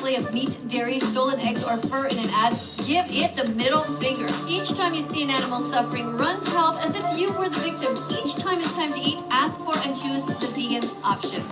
display of meat, dairy, stolen eggs, or fur in an ad, give it the middle finger. Each time you see an animal suffering, run to help as if you were the victim. Each time it's time to eat, ask for and choose the vegan option.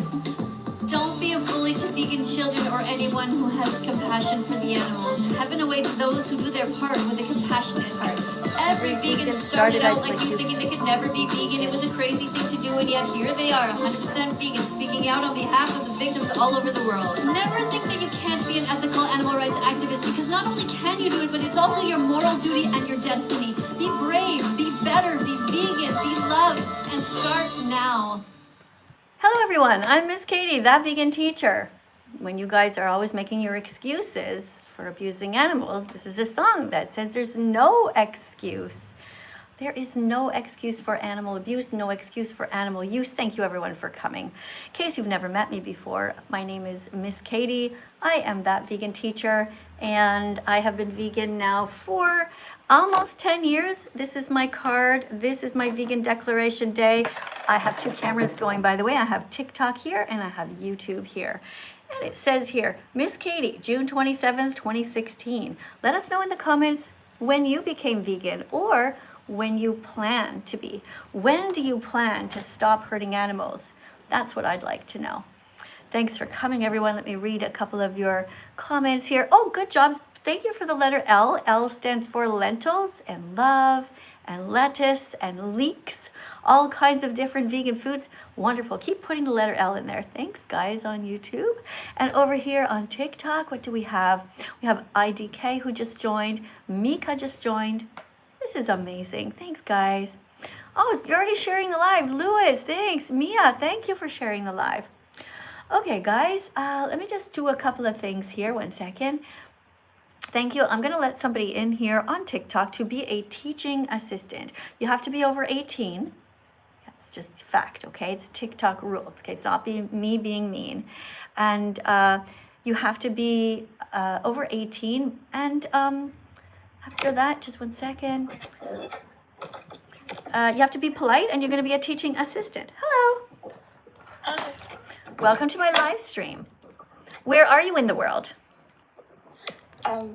Don't be a bully to vegan children or anyone who has compassion for the animals. Heaven awaits those who do their part with a compassionate heart. Every vegan started out like you, thinking they could never be vegan. It was a crazy thing to do, and yet here they are, 100% vegan, speaking out on behalf of the victims all over the world. Never think that you can't be an ethical animal rights activist, because not only can you do it, but it's also your moral duty and your destiny. Be brave, be better, be vegan, be loved, and start now. Hello everyone, I'm Miss Katie, that vegan teacher. When you guys are always making your excuses for abusing animals, this is a song that says there's no excuse. There is no excuse for animal abuse, no excuse for animal use. Thank you everyone for coming. In case you've never met me before, my name is Miss Katie. I am that vegan teacher, and I have been vegan now for almost 10 years. This is my card. This is my vegan declaration day. I have two cameras going, by the way. I have TikTok here and I have YouTube here. And it says here, Miss Katie, June 27th, 2016. Let us know in the comments when you became vegan or when you plan to be. When do you plan to stop hurting animals? That's what I'd like to know. Thanks for coming, everyone. Let me read a couple of your comments here. Oh, good job. Thank you for the letter L. L stands for lentils and love and lettuce and leeks, all kinds of different vegan foods. Wonderful. Keep putting the letter L in there. Thanks, guys, on YouTube. And over here on TikTok, what do we have? We have IDK who just joined. Mika just joined. This is amazing. Thanks, guys. Oh, you're already sharing the live. Louis, thanks. Mia, thank you for sharing the live. Okay, guys, let me just do a couple of things here. 1 second. Thank you. I'm going to let somebody in here on TikTok to be a teaching assistant. You have to be over 18. It's just fact, okay? It's TikTok rules, okay? It's not me being mean. And you have to be over 18. And after that, just 1 second. You have to be polite, and you're going to be a teaching assistant. Hello. Hi. Welcome to my live stream. Where are you in the world?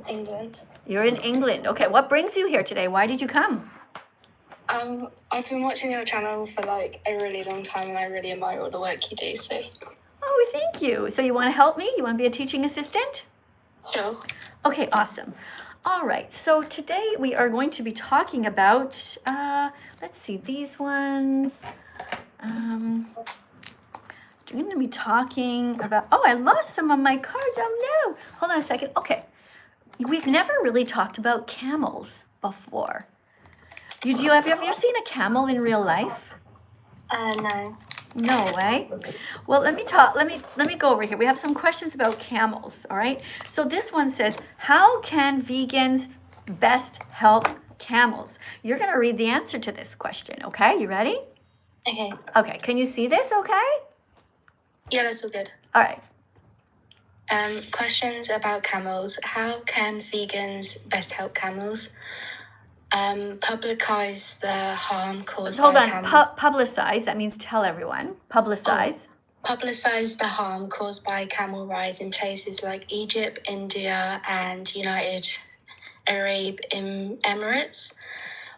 England. You're in England. Okay, what brings you here today? Why did you come? I've been watching your channel for like a really long time, and I really admire all the work you do, so. Oh, thank you. So you want to help me? You want to be a teaching assistant? Sure. Okay, awesome. All right, so today we are going to be talking about, let's see, these ones. I'm going to be talking about, oh, I lost some of my cards. Oh, no. Hold on a second. Okay. We've never really talked about camels before. Have you ever seen a camel in real life? No. No way. Well, let me go over here. We have some questions about camels, all right? So this one says, how can vegans best help camels? You're going to read the answer to this question, okay? You ready? Okay. Okay, can you see this okay? Yeah, that's all good. All right. Questions about camels. How can vegans best help camels? Publicize the harm caused by camels. Publicize, that means tell everyone. Publicize. Publicize the harm caused by camel rides in places like Egypt, India, and United Arab Emirates,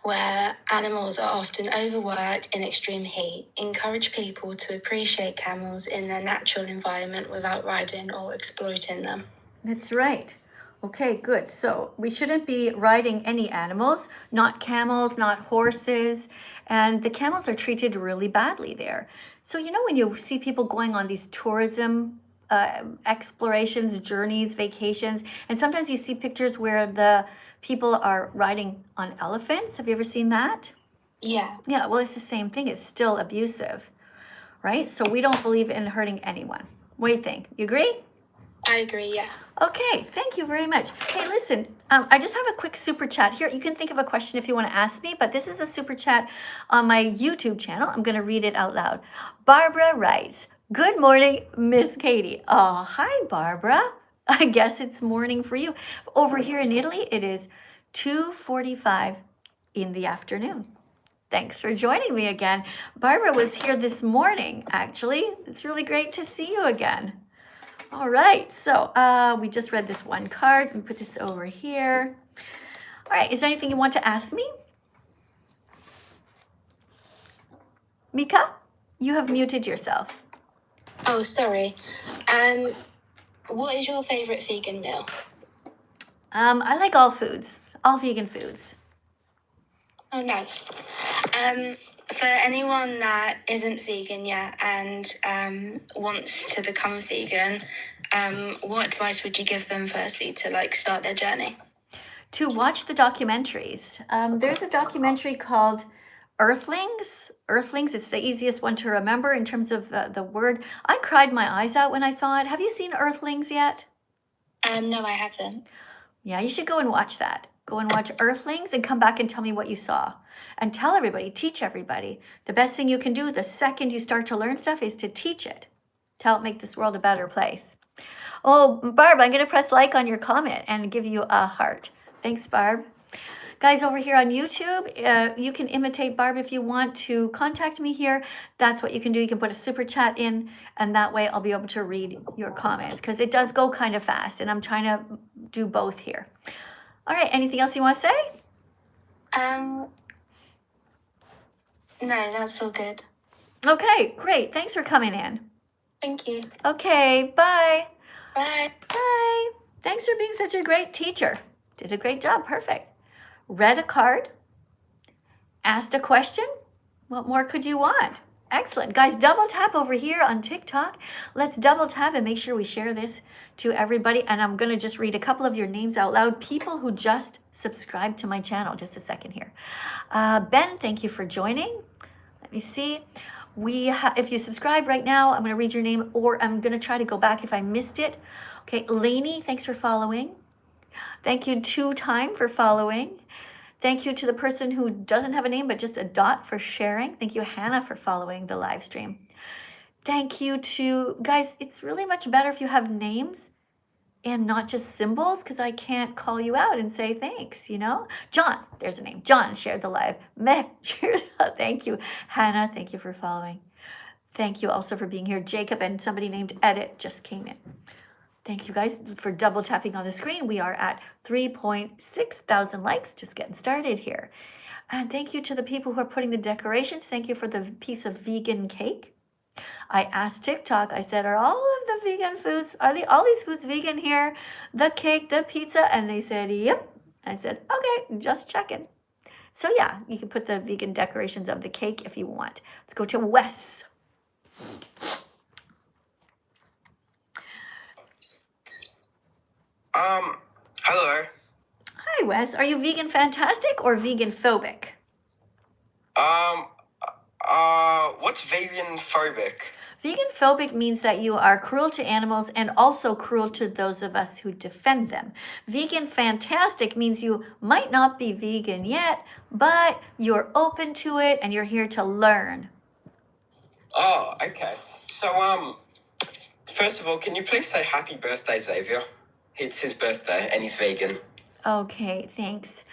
where animals are often overworked in extreme heat. Encourage people to appreciate camels in their natural environment without riding or exploiting them. That's right. Okay, good. So we shouldn't be riding any animals, not camels, not horses. And the camels are treated really badly there. So, when you see people going on these tourism explorations, journeys, vacations, and sometimes you see pictures where the people are riding on elephants. Have you ever seen that? Yeah. Yeah, well, it's the same thing. It's still abusive, right? So we don't believe in hurting anyone. What do you think? You agree? I agree, yeah. Okay, thank you very much. Hey, listen, I just have a quick super chat here. You can think of a question if you want to ask me, but this is a super chat on my YouTube channel. I'm going to read it out loud. Barbara writes, good morning, Miss Katie. Oh, hi, Barbara. I guess it's morning for you. Over here in Italy, it is 2:45 in the afternoon. Thanks for joining me again. Barbara was here this morning, actually. It's really great to see you again. All right, so we just read this one card. We put this over here. All right, is there anything you want to ask me? Mika, you have muted yourself. Oh, sorry. What is your favorite vegan meal? I like all foods, all vegan foods. Oh, nice. For anyone that isn't vegan yet and wants to become vegan, what advice would you give them firstly to like start their journey? To watch the documentaries. There's a documentary called Earthlings. Earthlings, it's the easiest one to remember in terms of the word. I cried my eyes out when I saw it. Have you seen Earthlings yet? No, I haven't. Yeah, you should go and watch that. Go and watch Earthlings and come back and tell me what you saw. And tell everybody, teach everybody. The best thing you can do the second you start to learn stuff is to teach it. To help make this world a better place. Oh, Barb, I'm going to press like on your comment and give you a heart. Thanks, Barb. Guys, over here on YouTube, you can imitate Barb if you want to contact me here. That's what you can do. You can put a super chat in, and that way I'll be able to read your comments because it does go kind of fast, and I'm trying to do both here. All right, anything else you want to say? No, that's all good. Okay, great. Thanks for coming in. Thank you. Okay, bye. Bye. Bye. Thanks for being such a great teacher. Did a great job. Perfect. Read a card. Asked a question. What more could you want? Excellent. Guys, double tap over here on TikTok. Let's double tap and make sure we share this to everybody. And I'm going to just read a couple of your names out loud. People who just subscribed to my channel. Just a second here. Ben, thank you for joining. Let me see. If you subscribe right now, I'm going to read your name, or I'm going to try to go back if I missed it. Okay, Lainey, thanks for following. Thank you, Two Time, for following. Thank you to the person who doesn't have a name, but just a dot, for sharing. Thank you, Hannah, for following the live stream. Thank you to, guys, it's really much better if you have names and not just symbols, because I can't call you out and say thanks, you know? John, there's a name. John shared the live. Meh, thank you. Hannah, thank you for following. Thank you also for being here. Jacob and somebody named Edit just came in. Thank you guys for double tapping on the screen. We are at 3.6 thousand likes, just getting started here. And thank you to the people who are putting the decorations. Thank you for the piece of vegan cake. I asked TikTok, I said, are all of the vegan foods, all these foods vegan here? The cake, the pizza? And they said, yep. I said, okay, just checking. So yeah, you can put the vegan decorations of the cake if you want. Let's go to Wes. Hello. Hi, Wes. Are you vegan fantastic or vegan phobic? What's vegan phobic? Vegan phobic means that you are cruel to animals and also cruel to those of us who defend them. Vegan fantastic means you might not be vegan yet, but you're open to it and you're here to learn. Oh, okay. So, first of all, can you please say happy birthday, Xavier? It's his birthday and he's vegan. Okay, thanks.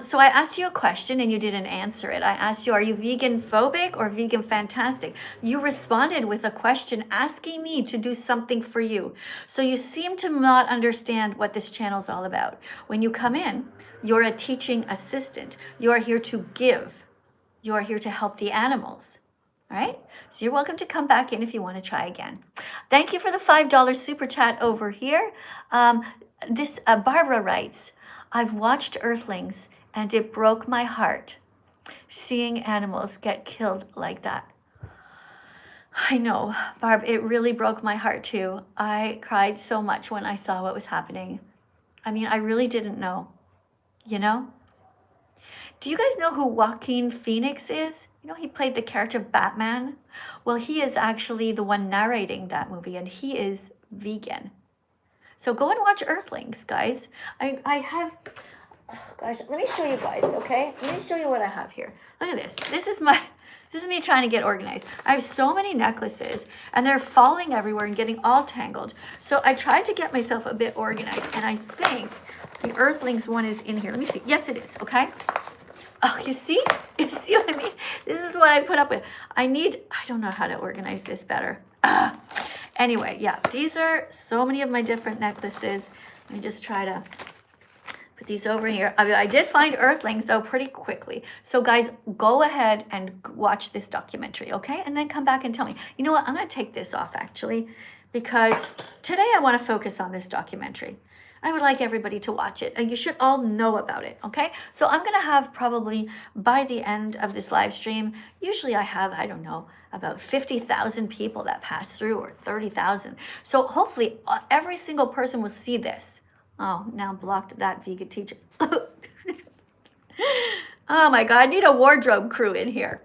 So I asked you a question and you didn't answer it. I asked you, are you vegan phobic or vegan fantastic? You responded with a question asking me to do something for you. So you seem to not understand what this channel is all about. When you come in, you're a teaching assistant. You are here to give. You are here to help the animals. All right? So you're welcome to come back in if you want to try again. Thank you for the $5 super chat over here. Barbara writes, I've watched Earthlings and it broke my heart seeing animals get killed like that. I know, Barb, it really broke my heart too. I cried so much when I saw what was happening. I mean, I really didn't know, you know? Do you guys know who Joaquin Phoenix is? You know, he played the character of Batman. Well, he is actually the one narrating that movie and he is vegan. So go and watch Earthlings, guys. I have, oh gosh, let me show you guys, okay? Let me show you what I have here. Look at this. This is me trying to get organized. I have so many necklaces and they're falling everywhere and getting all tangled. So I tried to get myself a bit organized and I think the Earthlings one is in here. Let me see. Yes, it is, okay? Oh, you see? You see what I mean? This is what I put up with. I don't know how to organize this better. Anyway, yeah, these are so many of my different necklaces. Let me just try to put these over here. I did find earthlings though pretty quickly. So guys, go ahead and watch this documentary, okay? And then come back and tell me. You know what? I'm going to take this off actually, because today I want to focus on this documentary. I would like everybody to watch it, and you should all know about it, okay? So I'm going to have probably by the end of this live stream, usually I have, I don't know, about 50,000 people that pass through, or 30,000. So hopefully every single person will see this. Oh, now blocked that vegan teacher. Oh my God, I need a wardrobe crew in here.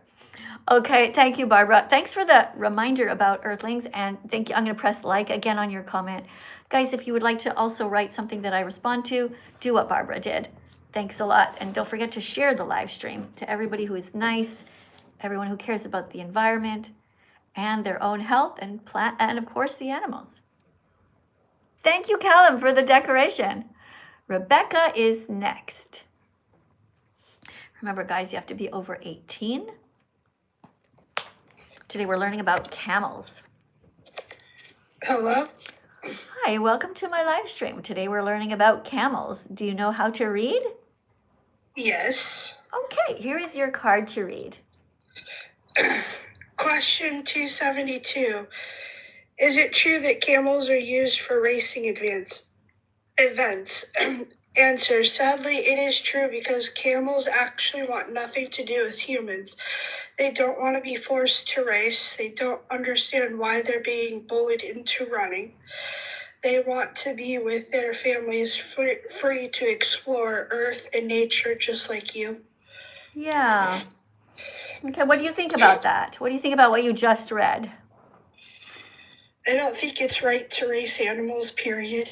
Okay, thank you, Barbara. Thanks for the reminder about earthlings, and thank you. I'm going to press like again on your comment. Guys, if you would like to also write something that I respond to, do what Barbara did. Thanks a lot. And don't forget to share the live stream to everybody who is nice, everyone who cares about the environment and their own health and of course the animals. Thank you, Callum, for the decoration. Rebecca is next. Remember, guys, you have to be over 18. Today we're learning about camels. Hello? Hi, welcome to my live stream. Today we're learning about camels. Do you know how to read? Yes. Okay, here is your card to read. Question 272. Is it true that camels are used for racing events? Answer. Sadly, it is true because camels actually want nothing to do with humans. They don't want to be forced to race. They don't understand why they're being bullied into running. They want to be with their families, free to explore Earth and nature just like you. Yeah. Okay, what do you think about that? What do you think about what you just read? I don't think it's right to race animals, period.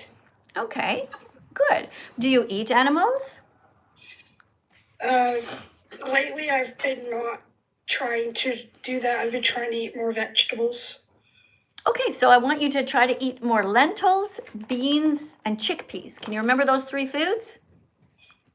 Okay, good. Do you eat animals? Lately I've been not trying to do that. I've been trying to eat more vegetables. Okay, so I want you to try to eat more lentils, beans, and chickpeas. Can you remember those three foods?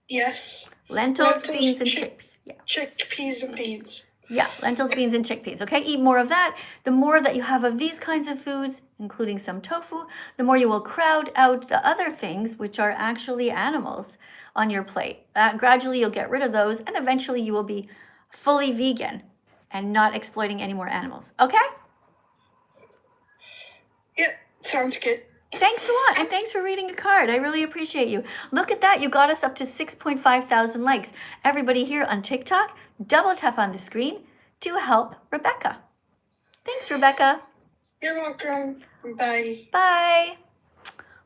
Yes. Lentils, beans, and chickpeas. Yeah. Chickpeas and beans. Yeah, lentils, beans, and chickpeas. Okay, eat more of that. The more that you have of these kinds of foods, including some tofu, the more you will crowd out the other things, which are actually animals, on your plate. Gradually, you'll get rid of those, and eventually you will be fully vegan and not exploiting any more animals. Okay? Yeah, sounds good. Thanks a lot, and thanks for reading a card. I really appreciate you. Look at that. You got us up to 6.5 thousand likes. Everybody here on TikTok, double tap on the screen to help Rebecca. Thanks, Rebecca. You're welcome. Bye. Bye.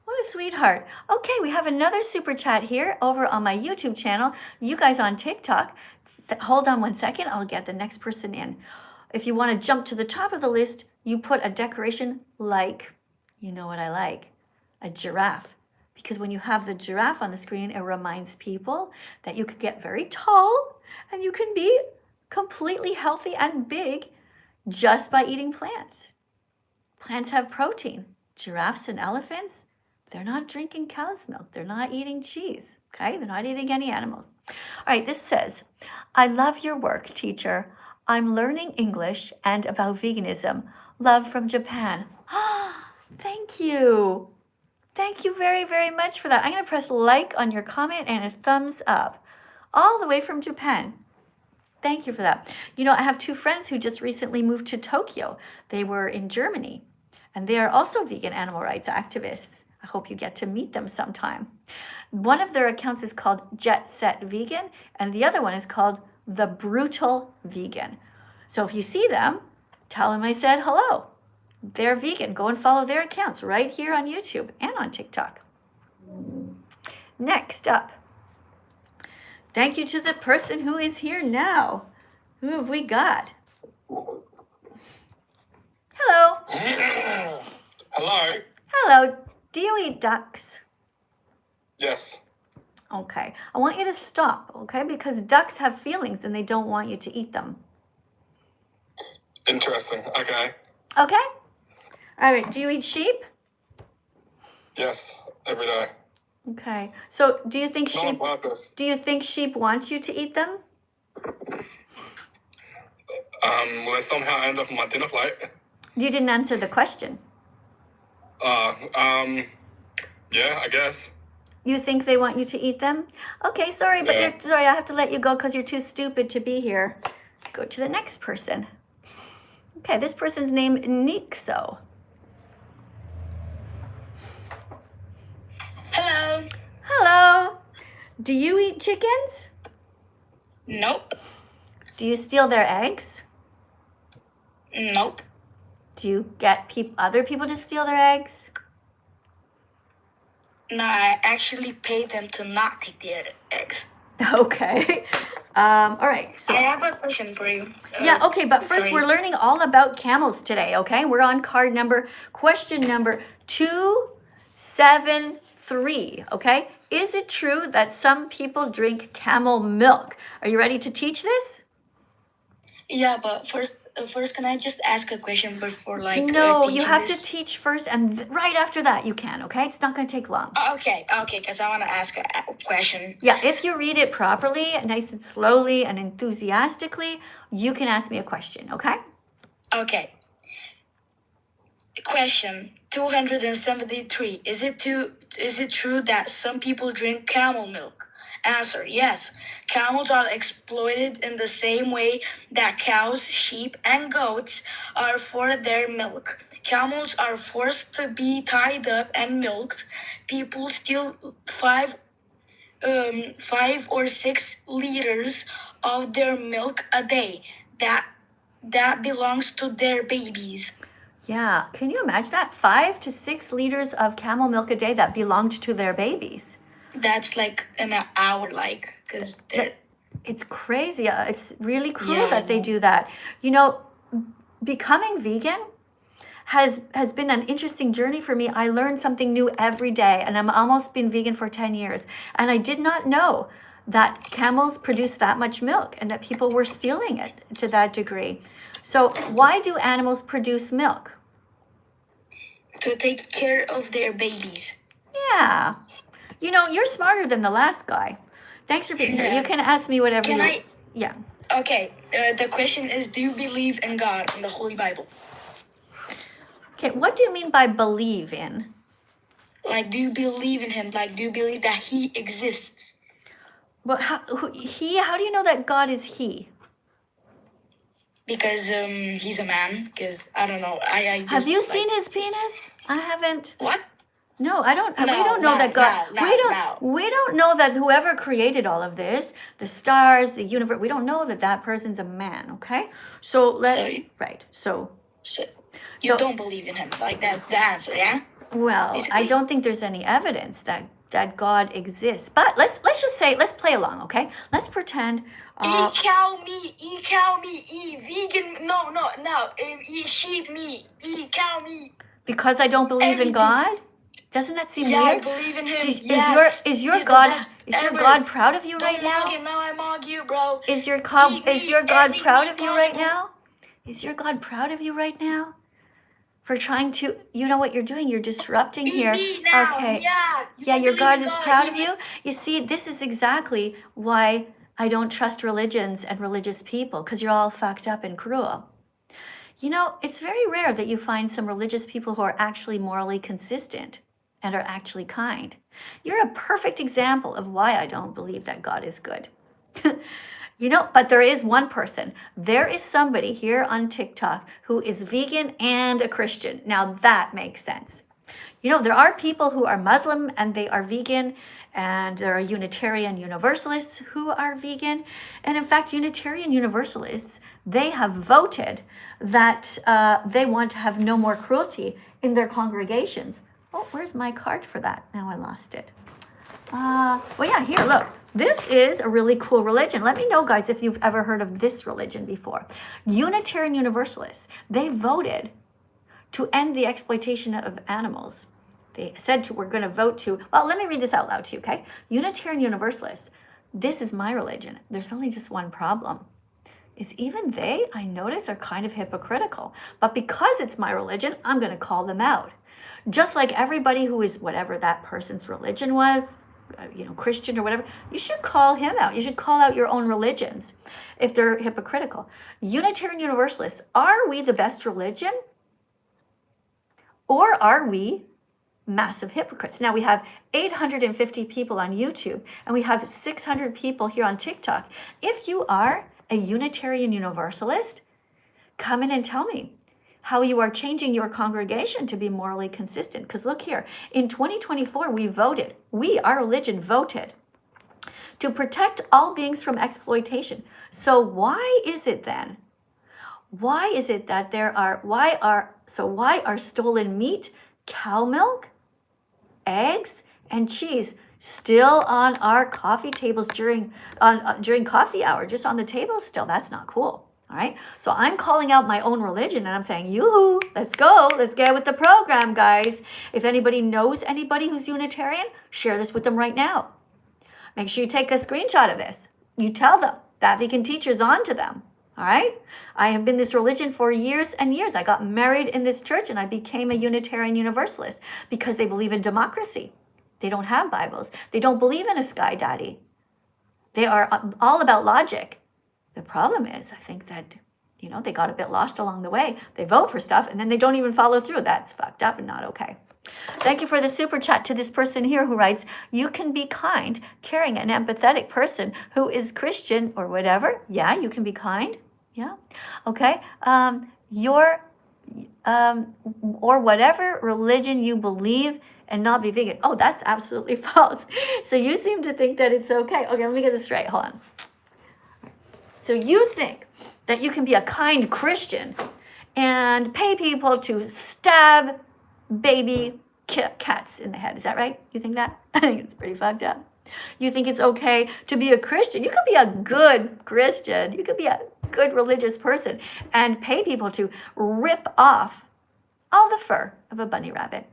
What a sweetheart. Okay, we have another super chat here over on my YouTube channel. You guys on TikTok, hold on 1 second. I'll get the next person in. If you want to jump to the top of the list, you put a decoration like, you know what I like, a giraffe. Because when you have the giraffe on the screen, it reminds people that you could get very tall and you can be completely healthy and big just by eating plants. Plants have protein. Giraffes and elephants, they're not drinking cow's milk. They're not eating cheese, okay? They're not eating any animals. All right, this says, I love your work, teacher. I'm learning English and about veganism. Love from Japan. Thank you. Thank you very, very much for that. I'm going to press like on your comment and a thumbs up all the way from Japan. Thank you for that. You know, I have two friends who just recently moved to Tokyo. They were in Germany, and they are also vegan animal rights activists. I hope you get to meet them sometime. One of their accounts is called Jet Set Vegan, and the other one is called The Brutal Vegan. So if you see them, tell them I said hello. They're vegan. Go and follow their accounts right here on YouTube and on TikTok. Next up, thank you to the person who is here now. Who have we got? Hello. Hello. Hello. Do you eat ducks? Yes. Okay. I want you to stop, okay? Because ducks have feelings and they don't want you to eat them. Interesting. Okay. Okay? All right. Do you eat sheep? Yes. Every day. Okay. So do you think Not on sheep purpose. do you think sheep want you to eat them? Will they somehow end up on my dinner plate? You didn't answer the question. Yeah, I guess. You think they want you to eat them? Okay, sorry, but Yeah. sorry, I have to let you go because you're too stupid to be here. Go to the next person. Okay, this person's name Nixo. Hello. Hello. Do you eat chickens? Nope. Do you steal their eggs? Nope. Do you get other people to steal their eggs? No, I actually pay them to not take their eggs. Okay. All right. So I have a question for you. yeah, okay, but first sorry. we're learning all about camels today, okay? We're on question number 273, okay? Is it true that some people drink camel milk? Are you ready to teach this? Yeah, but first, can I just ask a question before No, you teaching have this? to teach first, and right after that you can, okay? It's not going to take long. Okay, because I want to ask a question. Yeah, if you read it properly, nice and slowly and enthusiastically, you can ask me a question, okay? Okay. Question 273. Is it true that some people drink camel milk? Answer: yes. Camels are exploited in the same way that cows, sheep, and goats are for their milk. Camels are forced to be tied up and milked. People steal 5 or 6 liters of their milk a day. That belongs to their babies. Yeah, can you imagine that? 5 to 6 liters of camel milk a day that belonged to their babies. That's like an hour, because they're... It's crazy. It's really cruel Yeah, I that they know. do that. You know, becoming vegan has been an interesting journey for me. I learn something new every day, and I'm almost been vegan for 10 years. And I did not know that camels produce that much milk and that people were stealing it to that degree. So why do animals produce milk? To take care of their babies. Yeah. You know, you're smarter than the last guy. Thanks for being here. Yeah. You can ask me whatever Can you... I... Yeah. Okay, the question is, do you believe in God, in the Holy Bible? Okay, what do you mean by believe in? Do you believe in him? Do you believe that he exists? Well, how do you know that God is he? Because he's a man. Because I don't know. I just... Have you seen his penis? I haven't. What? No, I don't. We No, don't know no, that God. no, We don't know that whoever created all of this, the stars, the universe. We don't know that that person's a man. Okay, so right. So You don't believe in him. That's the answer, yeah? well, I Basically. don't think there's any evidence that God exists. But let's just say, let's play along. Okay, let's pretend. Eat cow meat, eat vegan, eat sheep meat, eat cow meat. Because I don't believe in Everything. God? Doesn't that seem Yeah, weird? I believe in him. Is Yes. your He's the God best ever. God proud of you Don't right now? mog him now, I mog you, bro. Is your Eat God every proud meat of you right possible. now? Is your God proud of you right now? For trying to, you know what you're doing? You're disrupting Eat here. meat now. Okay. Yeah. Yeah, your believe God in is proud of He- you. You see, this is exactly why I don't trust religions and religious people, because you're all fucked up and cruel. You know, it's very rare that you find some religious people who are actually morally consistent and are actually kind. You're a perfect example of why I don't believe that God is good. You know, but there is one person. There is somebody here on TikTok who is vegan and a Christian. Now that makes sense. You know, there are people who are Muslim and they are vegan, and there are Unitarian Universalists who are vegan. And in fact, Unitarian Universalists, they have voted that they want to have no more cruelty in their congregations. Oh, where's my card for that? Now I lost it. Well, yeah, here, look. This is a really cool religion. Let me know, guys, if you've ever heard of this religion before. Unitarian Universalists, they voted to end the exploitation of animals. They said we're going to vote to, well, let me read this out loud to you, okay? Unitarian Universalists, this is my religion. There's only just one problem. Is even they, I notice, are kind of hypocritical. But because it's my religion, I'm going to call them out. Just like everybody who is whatever that person's religion was, you know, Christian or whatever, you should call him out. You should call out your own religions if they're hypocritical. Unitarian Universalists, are we the best religion? Or are we massive hypocrites. Now we have 850 people on YouTube and we have 600 people here on TikTok. If you are a Unitarian Universalist, come in and tell me how you are changing your congregation to be morally consistent. Because look here, in 2024, our religion voted to protect all beings from exploitation. So why is it then? Why is it that why are stolen meat, cow milk, eggs, and cheese still on our coffee tables during coffee hour, just on the table still? That's not cool. All right. So I'm calling out my own religion and I'm saying, yoo-hoo, let's go. Let's get with the program, guys. If anybody knows anybody who's Unitarian, share this with them right now. Make sure you take a screenshot of this. You tell them that vegan teacher's on to them. All right. I have been this religion for years and years. I got married in this church and I became a Unitarian Universalist because they believe in democracy. They don't have Bibles. They don't believe in a sky daddy. They are all about logic. The problem is, I think that, they got a bit lost along the way. They vote for stuff and then they don't even follow through. That's fucked up and not okay. Thank you for the super chat to this person here who writes, you can be kind, caring, and empathetic person who is Christian or whatever. Yeah, you can be kind. Yeah. Okay. Or whatever religion you believe and not be vegan. Oh, that's absolutely false. So you seem to think that it's okay. Okay, let me get this straight. Hold on. So you think that you can be a kind Christian and pay people to stab baby cats in the head. Is that right? You think that? I think it's pretty fucked up. You think it's okay to be a Christian? You could be a good Christian. You could be a good religious person and pay people to rip off all the fur of a bunny rabbit.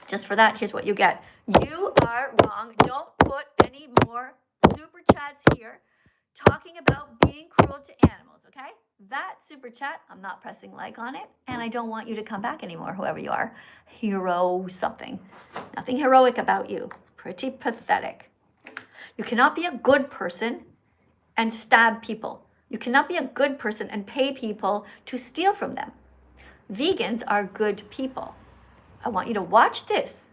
Just for that, here's what you get. You are wrong. Don't put any more super chats here talking about being cruel to animals, okay? That super chat, I'm not pressing like on it, and I don't want you to come back anymore, whoever you are. Hero something. Nothing heroic about you. Pretty pathetic. You cannot be a good person and stab people. You cannot be a good person and pay people to steal from them. Vegans are good people. I want you to watch this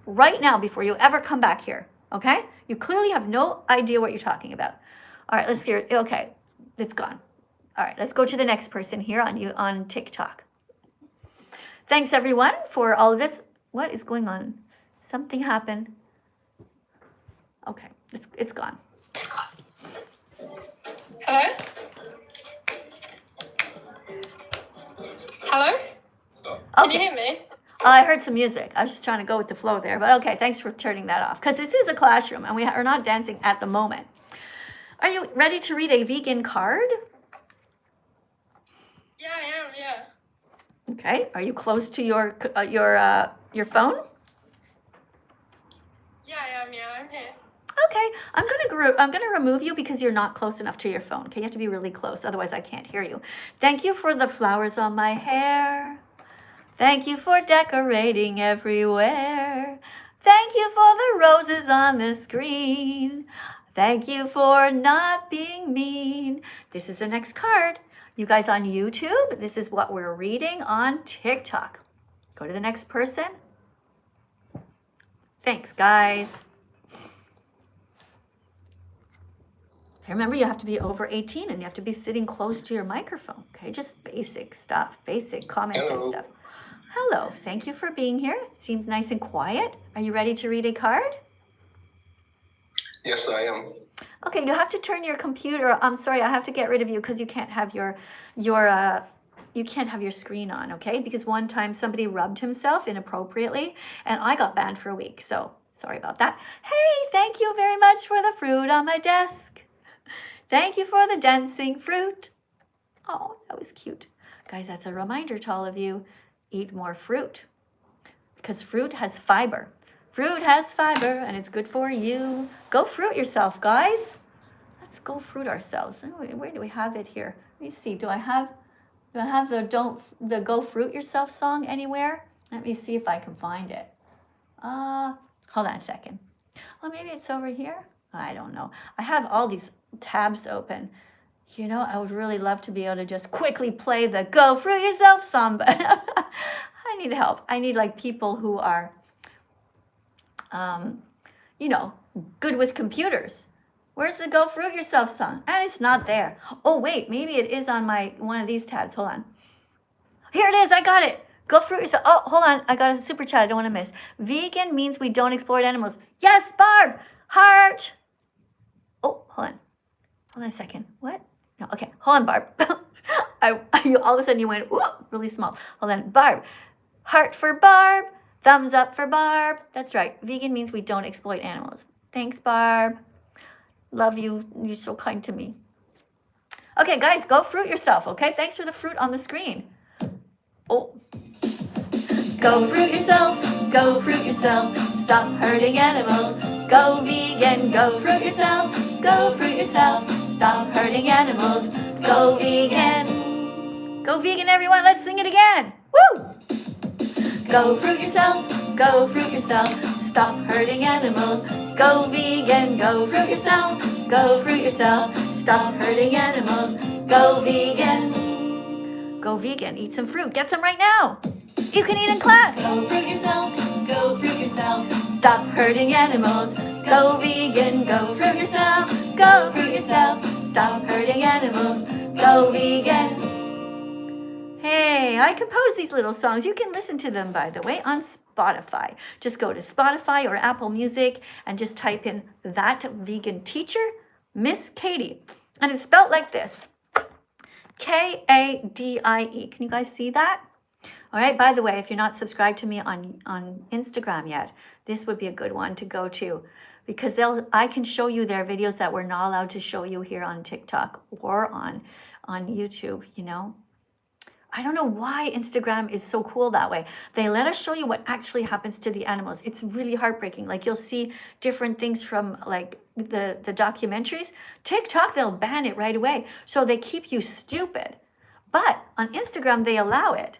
right now before you ever come back here, okay? You clearly have no idea what you're talking about. All right, let's hear it. Okay, it's gone. All right, let's go to the next person here on TikTok. Thanks, everyone, for all of this. What is going on? Something happened. Okay, it's gone. It's gone. Hello? Hello? Stop. Can you hear me? I heard some music. I was just trying to go with the flow there. But okay, thanks for turning that off. Because this is a classroom and we are not dancing at the moment. Are you ready to read a vegan card? Yeah, I am, yeah. Okay. Are you close to your phone? Yeah, I am, yeah, I'm here. Okay. I'm gonna remove you because you're not close enough to your phone. Okay, you have to be really close, otherwise I can't hear you. Thank you for the flowers on my hair. Thank you for decorating everywhere. Thank you for the roses on the screen. Thank you for not being mean. This is the next card. You guys on YouTube, this is what we're reading on TikTok. Go to the next person. Thanks, guys. Remember, you have to be over 18 and you have to be sitting close to your microphone. Okay, just basic stuff, basic comments and stuff. Hello, thank you for being here. Seems nice and quiet. Are you ready to read a card? Yes, I am. Okay, you have to turn your computer. I'm sorry, I have to get rid of you because you can't have your screen on, okay? Because one time somebody rubbed himself inappropriately and I got banned for a week. So sorry about that. Hey, thank you very much for the fruit on my desk. Thank you for the dancing fruit. Oh, that was cute. Guys, that's a reminder to all of you. Eat more fruit because fruit has fiber. Fruit has fiber and it's good for you. Go fruit yourself, guys. Let's go fruit ourselves. Where do we have it here? Let me see. Do I have the Go Fruit Yourself song anywhere? Let me see if I can find it. Hold on a second. Oh, maybe it's over here. I don't know. I have all these tabs open. You know, I would really love to be able to just quickly play the Go Fruit Yourself song, but I need help. I need like people who are, you know, good with computers. Where's the Go Fruit Yourself song? And it's not there. Oh, wait, maybe it is on my one of these tabs. Hold on. Here it is. I got it. Go Fruit Yourself. Oh, hold on. I got a super chat I don't want to miss. Vegan means we don't exploit animals. Yes, Barb. Heart. Oh, hold on. Hold on a second. What? No, okay. Hold on, Barb. All of a sudden you went, whoa, really small. Hold on. Barb. Heart for Barb. Thumbs up for Barb. That's right. Vegan means we don't exploit animals. Thanks, Barb. Love you. You're so kind to me. Okay, guys, go fruit yourself, okay? Thanks for the fruit on the screen. Oh. Go fruit yourself. Go fruit yourself. Stop hurting animals. Go vegan. Go fruit yourself. Go fruit yourself. Stop hurting animals. Go vegan. Go vegan, everyone. Let's sing it again. Woo! Go fruit yourself. Go fruit yourself. Stop hurting animals. Go vegan, go fruit yourself. Go fruit yourself. Stop hurting animals. Go vegan. Go vegan, eat some fruit. Get some right now. You can eat in class. Go fruit yourself. Go fruit yourself. Stop hurting animals. Go vegan, go fruit yourself. Go fruit yourself. Stop hurting animals. Go vegan. Hey, I compose these little songs. You can listen to them, by the way, on Spotify. Just go to Spotify or Apple Music and just type in That Vegan Teacher, Miss Katie. And it's spelled like this. Kadie. Can you guys see that? All right, by the way, if you're not subscribed to me on Instagram yet, this would be a good one to go to because I can show you their videos that we're not allowed to show you here on TikTok or on YouTube, you know. I don't know why Instagram is so cool that way. They let us show you what actually happens to the animals. It's really heartbreaking. Like you'll see different things from like the documentaries. TikTok, they'll ban it right away. So they keep you stupid. But on Instagram, they allow it.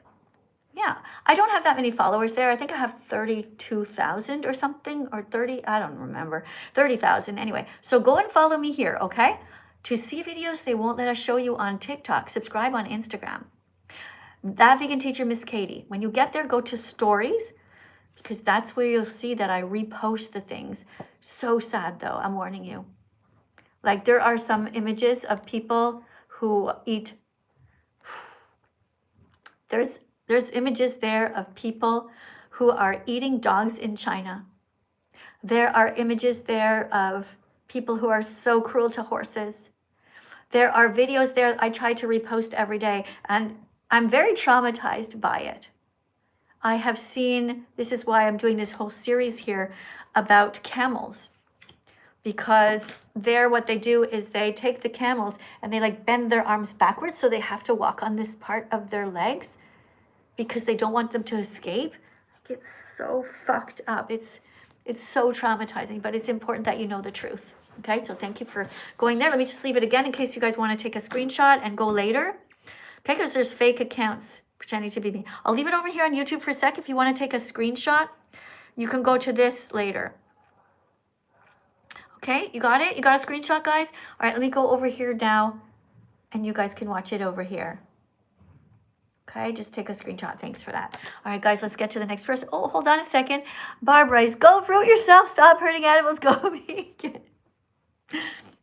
Yeah, I don't have that many followers there. I think I have 32,000 or something, or 30, I don't remember, 30,000 anyway. So go and follow me here, okay? To see videos they won't let us show you on TikTok, subscribe on Instagram. That Vegan Teacher, Miss Katie. When you get there, go to stories because that's where you'll see that I repost the things. So sad though, I'm warning you. Like there are some images of people who eat. There's images there of people who are eating dogs in China. There are images there of people who are so cruel to horses. There are videos there I try to repost every day and I'm very traumatized by it. I have seen, this is why I'm doing this whole series here about camels. Because what they do is they take the camels and they like bend their arms backwards so they have to walk on this part of their legs because they don't want them to escape. It's so fucked up. It's so traumatizing, but it's important that you know the truth. Okay, so thank you for going there. Let me just leave it again in case you guys want to take a screenshot and go later. Okay, because there's fake accounts pretending to be me. I'll leave it over here on YouTube for a sec. If you want to take a screenshot, you can go to this later. Okay, you got it? You got a screenshot, guys? All right, let me go over here now, and you guys can watch it over here. Okay, just take a screenshot. Thanks for that. All right, guys, let's get to the next person. Oh, hold on a second. Barb writes, go fruit yourself. Stop hurting animals. Go vegan.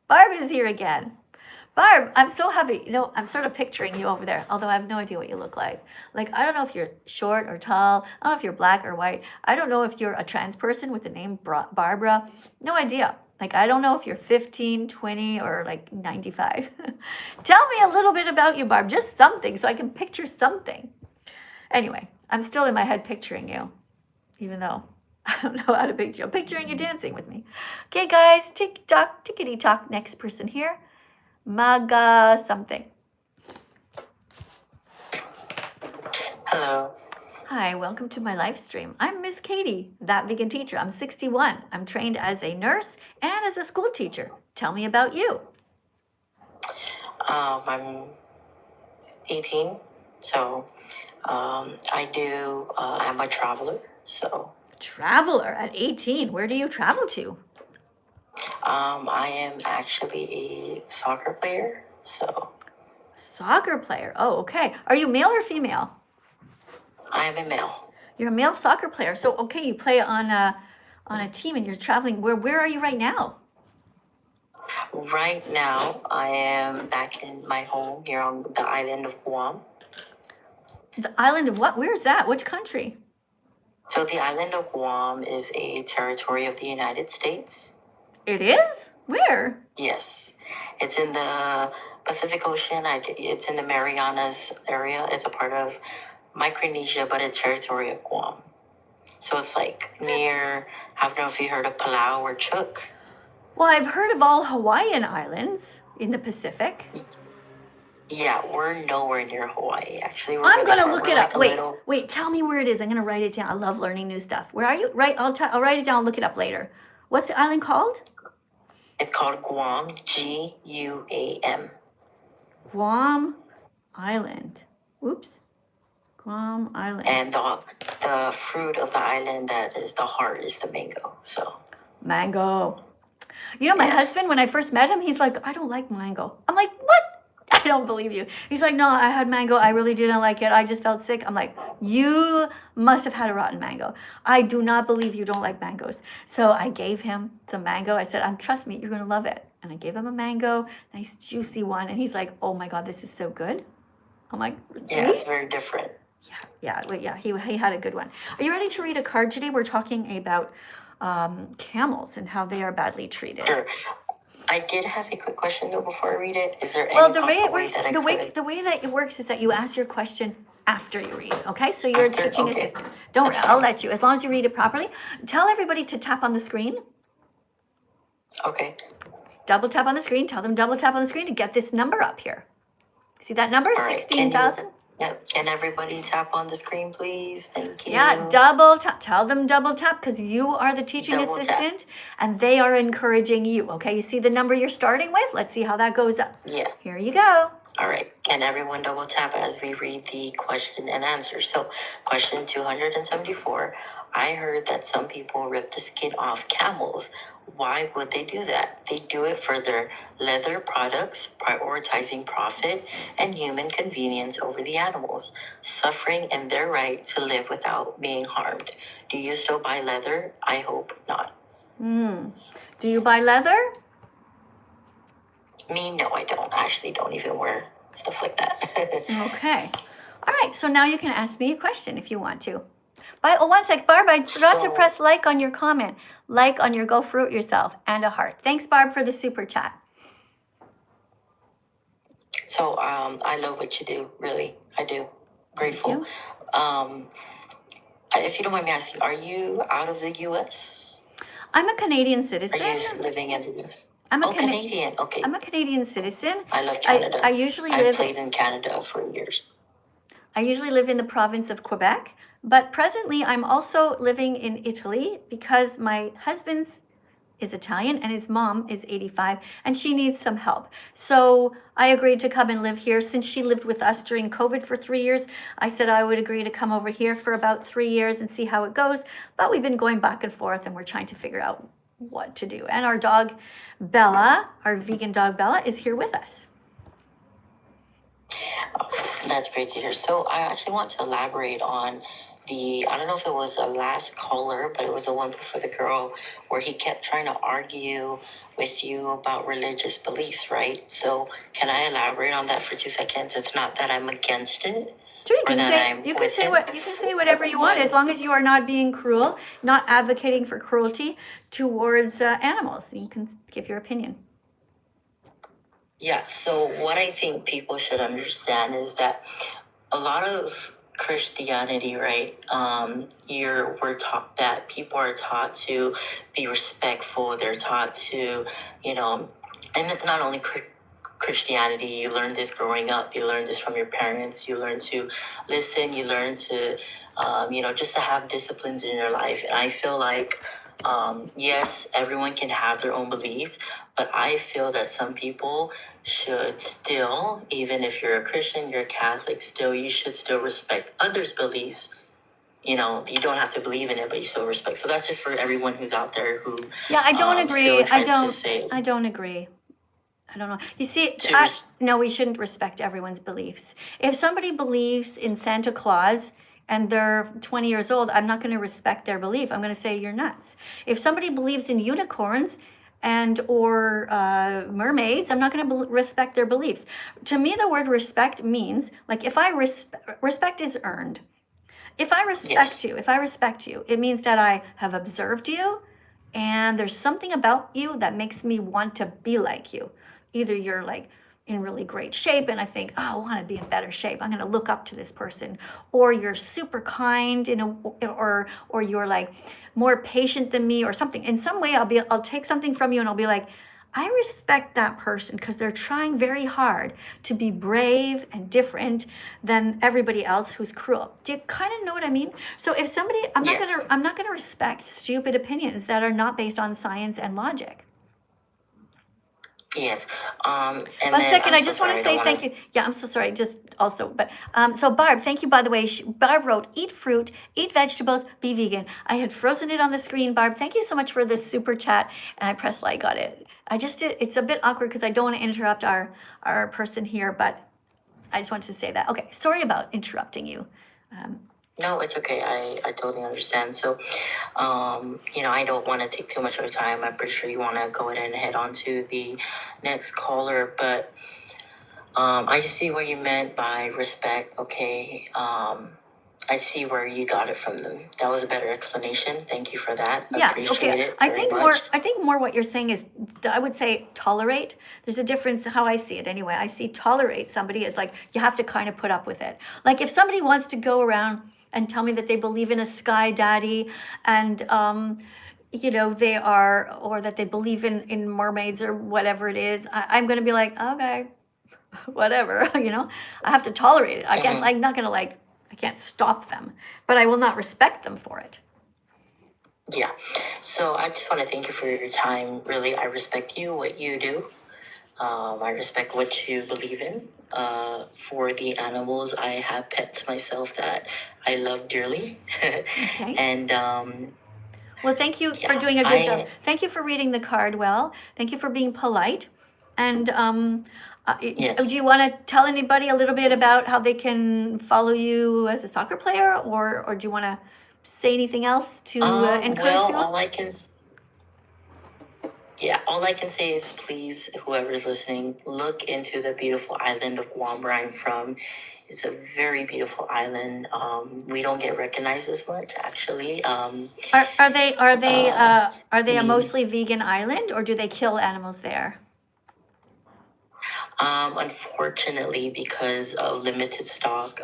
Barb is here again. Barb, I'm so happy. You know, I'm sort of picturing you over there, although I have no idea what you look like. Like, I don't know if you're short or tall. I don't know if you're black or white. I don't know if you're a trans person with the name Barbara. No idea. Like, I don't know if you're 15, 20, or like 95. Tell me a little bit about you, Barb. Just something so I can picture something. Anyway, I'm still in my head picturing you, even though I don't know how to picture you. I'm picturing you dancing with me. Okay, guys, tick-tock, tickety-tock. Next person here. Maga something. Hello. Hi, welcome to my live stream. I'm Miss Katie, That Vegan Teacher. I'm 61. I'm trained as a nurse and as a school teacher. Tell me about you. I'm 18, so I'm a traveler. So Traveler at 18. Where do you travel to? I am actually a soccer player. So Soccer player. Oh, okay. Are you male or female? I am a male. You're a male soccer player. So, okay, you play on a team and you're traveling. Where are you right now? Right now, I am back in my home here on the island of Guam. The island of what? Where's that? Which country? So the island of Guam is a territory of the United States. It is? Where? Yes. It's in the Pacific Ocean. It's in the Marianas area. It's a part of Micronesia, but a territory of Guam. So it's like near, I don't know if you heard of Palau or Chuuk. Well, I've heard of all Hawaiian islands in the Pacific. Yeah, we're nowhere near Hawaii, actually. I'm really gonna far. look We're it like up. a Wait, little- wait. Tell me where it is. I'm gonna write it down. I love learning new stuff. Where are you? Right. I'll write it down. Look it up later. What's the island called? It's called Guam, Guam. Guam Island. Oops. Guam Island. And the fruit of the island that is the heart is the mango. So Mango. You know, my Yes. husband, when I first met him, he's like, I don't like mango. I'm like, what? I don't believe you. He's like, no, I had mango. I really didn't like it. I just felt sick. I'm like, you must have had a rotten mango. I do not believe you don't like mangoes. So I gave him some mango. I said, trust me, you're going to love it. And I gave him a mango, nice juicy one. And he's like, oh my God, this is so good. I'm like, yeah, "See?" it's very different. He had a good one. Are you ready to read a card today? We're talking about camels and how they are badly treated. Sure. I did have a quick question though before I read it. Is there any Well, the way possible it works, that I the could? way that it works is that you ask your question after you read. Okay, so you're a After? teaching Okay. assistant. Don't worry, That's I'll fine. let you as long as you read it properly. Tell everybody to tap on the screen. Okay. Double tap on the screen. Tell them double tap on the screen to get this number up here. See that number? All right, 16,000. Yeah. Can everybody tap on the screen, please? Thank you. Yeah, double tap. Tell them double tap because you are the teaching Double tap. assistant and they are encouraging you. Okay, you see the number you're starting with? Let's see how that goes up. Yeah. Here you go. All right. Can everyone double tap as we read the question and answer? So, question 274. I heard that some people rip the skin off camels. Why would they do that? They do it for their leather products, prioritizing profit and human convenience over the animals, suffering and their right to live without being harmed. Do you still buy leather? I hope not. Do you buy leather? Me, no, I don't. I actually don't even wear stuff like that. Okay. All right. So now you can ask me a question if you want to. One sec, Barb. I forgot to So- press like on your comment. Like on your Go Fruit Yourself and a heart. Thanks, Barb, for the super chat. So, I love what you do. Really, I do. Grateful. you. If you don't mind me asking, are you out of the U.S.? I'm a Canadian Are citizen. you just living in the U.S.? I'm a Canadian. Okay. I'm a Canadian citizen. I love Canada. I usually I live. played in Canada for years. I usually live in the province of Quebec, but presently I'm also living in Italy because my husband's is Italian and his mom is 85 and she needs some help. So I agreed to come and live here. Since she lived with us during COVID for 3 years, I said I would agree to come over here for about 3 years and see how it goes. But we've been going back and forth and we're trying to figure out what to do. And our dog Bella, our vegan dog Bella, is here with us. That's great to hear. So I actually want to elaborate on I don't know if it was the last caller, but it was the one before the girl where he kept trying to argue with you about religious beliefs, right? So can I elaborate on that for 2 seconds? It's not that I'm against it. Sure, you Or can that say I'm you can with say him. what you can say whatever you want as long as you are not being cruel, not advocating for cruelty towards animals. You can give your opinion. Yeah, so what I think people should understand is that a lot of Christianity, right? We're taught that people are taught to be respectful. They're taught to, and it's not only Christianity. You learn this growing up. You learn this from your parents. You learn to listen. You learn to, just to have disciplines in your life. And I feel like, yes, everyone can have their own beliefs, but I feel that some people should still, even if you're a Christian, you're a Catholic, you should still respect others' beliefs. You don't have to believe in it, but you still respect. So that's just for everyone who's out there who. Yeah, I don't agree. still I tries to don't. say- I don't agree. I don't know. You see, To res- no, we shouldn't respect everyone's beliefs. If somebody believes in Santa Claus and they're 20 years old, I'm not going to respect their belief. I'm going to say you're nuts. If somebody believes in unicorns and or mermaids, I'm not going to respect their beliefs. To me, the word respect means, like, if I respect is earned. If I respect you, it means that I have observed you and there's something about you that makes me want to be like you. Either you're like in really great shape and I think, oh, I want to be in better shape. I'm going to look up to this person. Or you're super kind or you're like more patient than me or something. In some way I'll take something from you and I'll be like, I respect that person because they're trying very hard to be brave and different than everybody else who's cruel. Do you kind of know what I mean? So if somebody, I'm not gonna respect stupid opinions that are not based on science and logic. Yes. One second, I just want to say thank you. Yeah, I'm so sorry. Just also, but so Barb, thank you, by the way. Barb wrote, eat fruit, eat vegetables, be vegan. I had frozen it on the screen. Barb, thank you so much for this super chat. And I pressed like on it. I just did. It's a bit awkward because I don't want to interrupt our person here, but I just wanted to say that. Okay, sorry about interrupting you. No, it's okay. I totally understand. So, I don't want to take too much of your time. I'm pretty sure you want to go ahead and head on to the next caller. But I see what you meant by respect. Okay. I see where you got it from them. That was a better explanation. Thank you for that. Yeah, Appreciate it I very think much. I think more what you're saying is, I would say tolerate. There's a difference how I see it anyway. I see tolerate somebody as like, you have to kind of put up with it. Like if somebody wants to go around and tell me that they believe in a sky daddy and they are, or that they believe in mermaids or whatever it is, I'm going to be like, okay, whatever, I have to tolerate it. I can't, I'm not going to I can't stop them, but I will not respect them for it. Yeah. So I just want to thank you for your time. Really, I respect you, what you do. I respect what you believe in. For the animals, I have pets myself that I love dearly. Okay. And well, thank you for doing a good job. Thank you for reading the card well. Thank you for being polite. And yes. Do you want to tell anybody a little bit about how they can follow you as a soccer player, or do you want to say anything else to encourage people? All I can say is, please, whoever's listening, look into the beautiful island of Guam, where I'm from. It's a very beautiful island. We don't get recognized as much, actually. Are they a mostly vegan island, or do they kill animals there? Unfortunately, because of limited stock,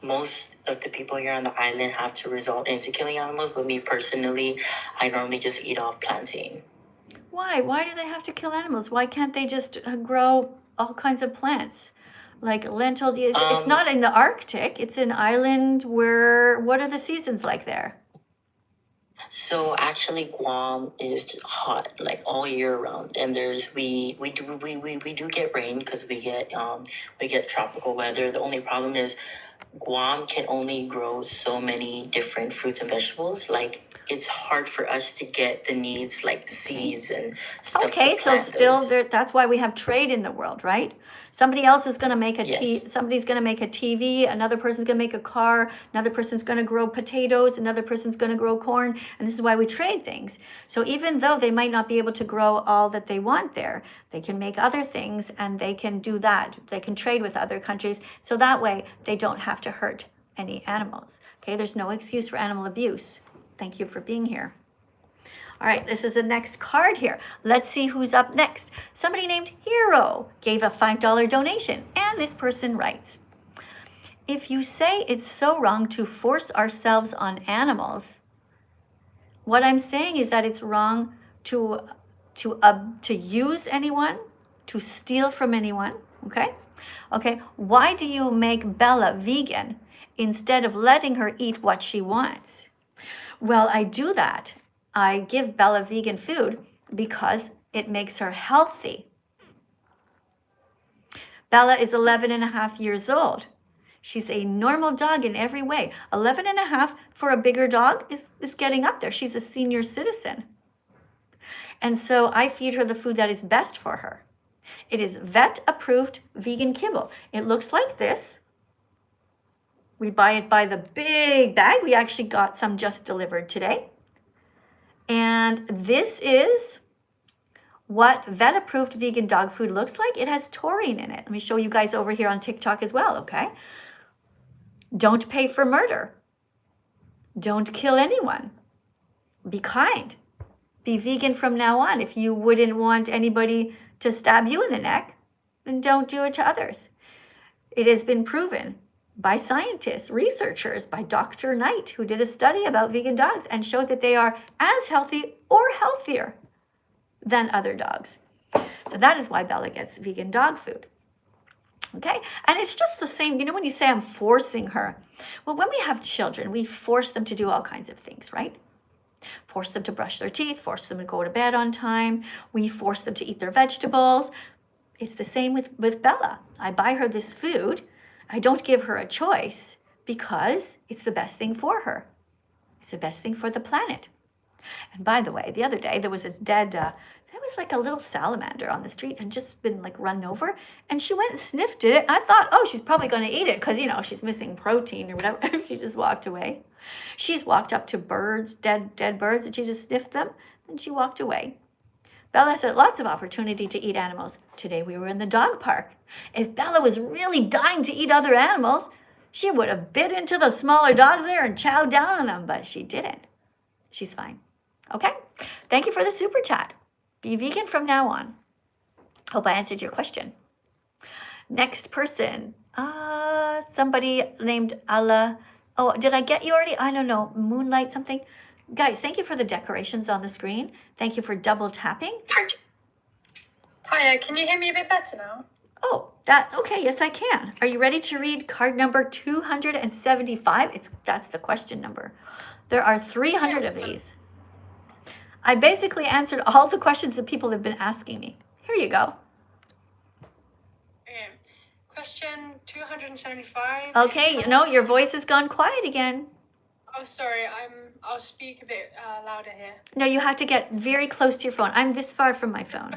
most of the people here on the island have to resort into killing animals. But me personally, I normally just eat off plantain. Why? Why do they have to kill animals? Why can't they just grow all kinds of plants? Like lentils. It's not in the Arctic. It's an island where, what are the seasons like there? So actually, Guam is hot like all year round, and we do get rain because we get tropical weather. The only problem is Guam can only grow so many different fruits and vegetables. Like it's hard for us to get the needs like seeds and stuff. Okay, so still that's why we have trade in the world, right? Somebody else is going to make somebody's going to make a TV, another person's going to make a car, another person's going to grow potatoes, another person's going to grow corn, and this is why we trade things. So even though they might not be able to grow all that they want there, they can make other things and they can do that. They can trade with other countries, so that way they don't have to hurt any animals. Okay, there's no excuse for animal abuse. Thank you for being here. All right, this is the next card here. Let's see who's up next. Somebody named Hero gave a $5 donation, and this person writes, if you say it's so wrong to force ourselves on animals, what I'm saying is that it's wrong to use anyone, to steal from anyone, okay? Okay, why do you make Bella vegan instead of letting her eat what she wants? Well, I do that. I give Bella vegan food because it makes her healthy. Bella is 11 and a half years old. She's a normal dog in every way. 11 and a half for a bigger dog is getting up there. She's a senior citizen. And so I feed her the food that is best for her. It is vet-approved vegan kibble. It looks like this, We buy it by the big bag. We actually got some just delivered today. And this is what vet-approved vegan dog food looks like. It has taurine in it. Let me show you guys over here on TikTok as well, okay? Don't pay for murder. Don't kill anyone. Be kind. Be vegan from now on. If you wouldn't want anybody to stab you in the neck, then don't do it to others. It has been proven by scientists, researchers, by Dr. Knight, who did a study about vegan dogs and showed that they are as healthy or healthier than other dogs. So that is why Bella gets vegan dog food. Okay, and it's just the same, you know, when you say I'm forcing her. Well, when we have children, we force them to do all kinds of things, right? Force them to brush their teeth, force them to go to bed on time. We force them to eat their vegetables. It's the same with Bella. I buy her this food. I don't give her a choice because it's the best thing for her. It's the best thing for the planet. And by the way, the other day there was this dead, there was like a little salamander on the street and just been like run over. And she went and sniffed it. I thought, oh, she's probably going to eat it because, you know, she's missing protein or whatever. She just walked away. She's walked up to birds, dead birds, and she just sniffed them. And she walked away. Bella has had lots of opportunity to eat animals. Today we were in the dog park. If Bella was really dying to eat other animals, she would have bit into the smaller dogs there and chowed down on them, but she didn't. She's fine. Okay? Thank you for the super chat. Be vegan from now on. Hope I answered your question. Next person. Somebody named Allah. Oh, did I get you already? I don't know. Moonlight something. Guys, thank you for the decorations on the screen. Thank you for double tapping. Hiya, can you hear me a bit better now? Oh, okay, yes I can. Are you ready to read card number 275? That's the question number. There are 300 of these. I basically answered all the questions that people have been asking me. Here you go. Okay. Question 275. Okay, you know, your voice has gone quiet again. Oh, sorry. I'll speak a bit louder here. No, you have to get very close to your phone. I'm this far from my phone.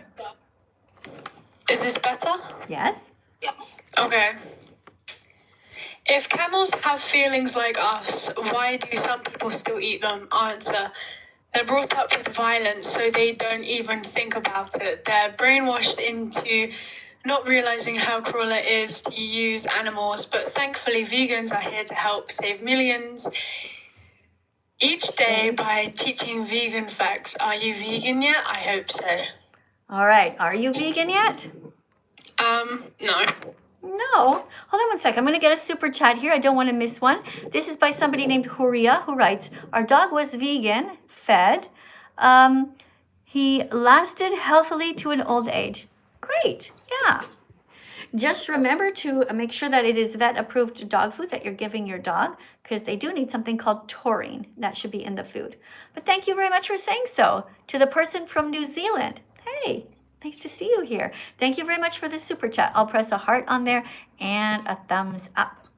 Is this better? Yes? Yes. Okay. If camels have feelings like us, why do some people still eat them? Answer. They're brought up with violence, so they don't even think about it. They're brainwashed into not realizing how cruel it is to use animals, but thankfully vegans are here to help save millions each day by teaching vegan facts. Are you vegan yet? I hope so. All right, are you vegan yet? No. No. Hold on one sec. I'm going to get a super chat here. I don't want to miss one. This is by somebody named Huria, who writes, our dog was vegan, fed. He lasted healthily to an old age. Great. Yeah. Just remember to make sure that it is vet-approved dog food that you're giving your dog, because they do need something called taurine. That should be in the food. But thank you very much for saying so. To the person from New Zealand, hey, nice to see you here. Thank you very much for the super chat. I'll press a heart on there and a thumbs up.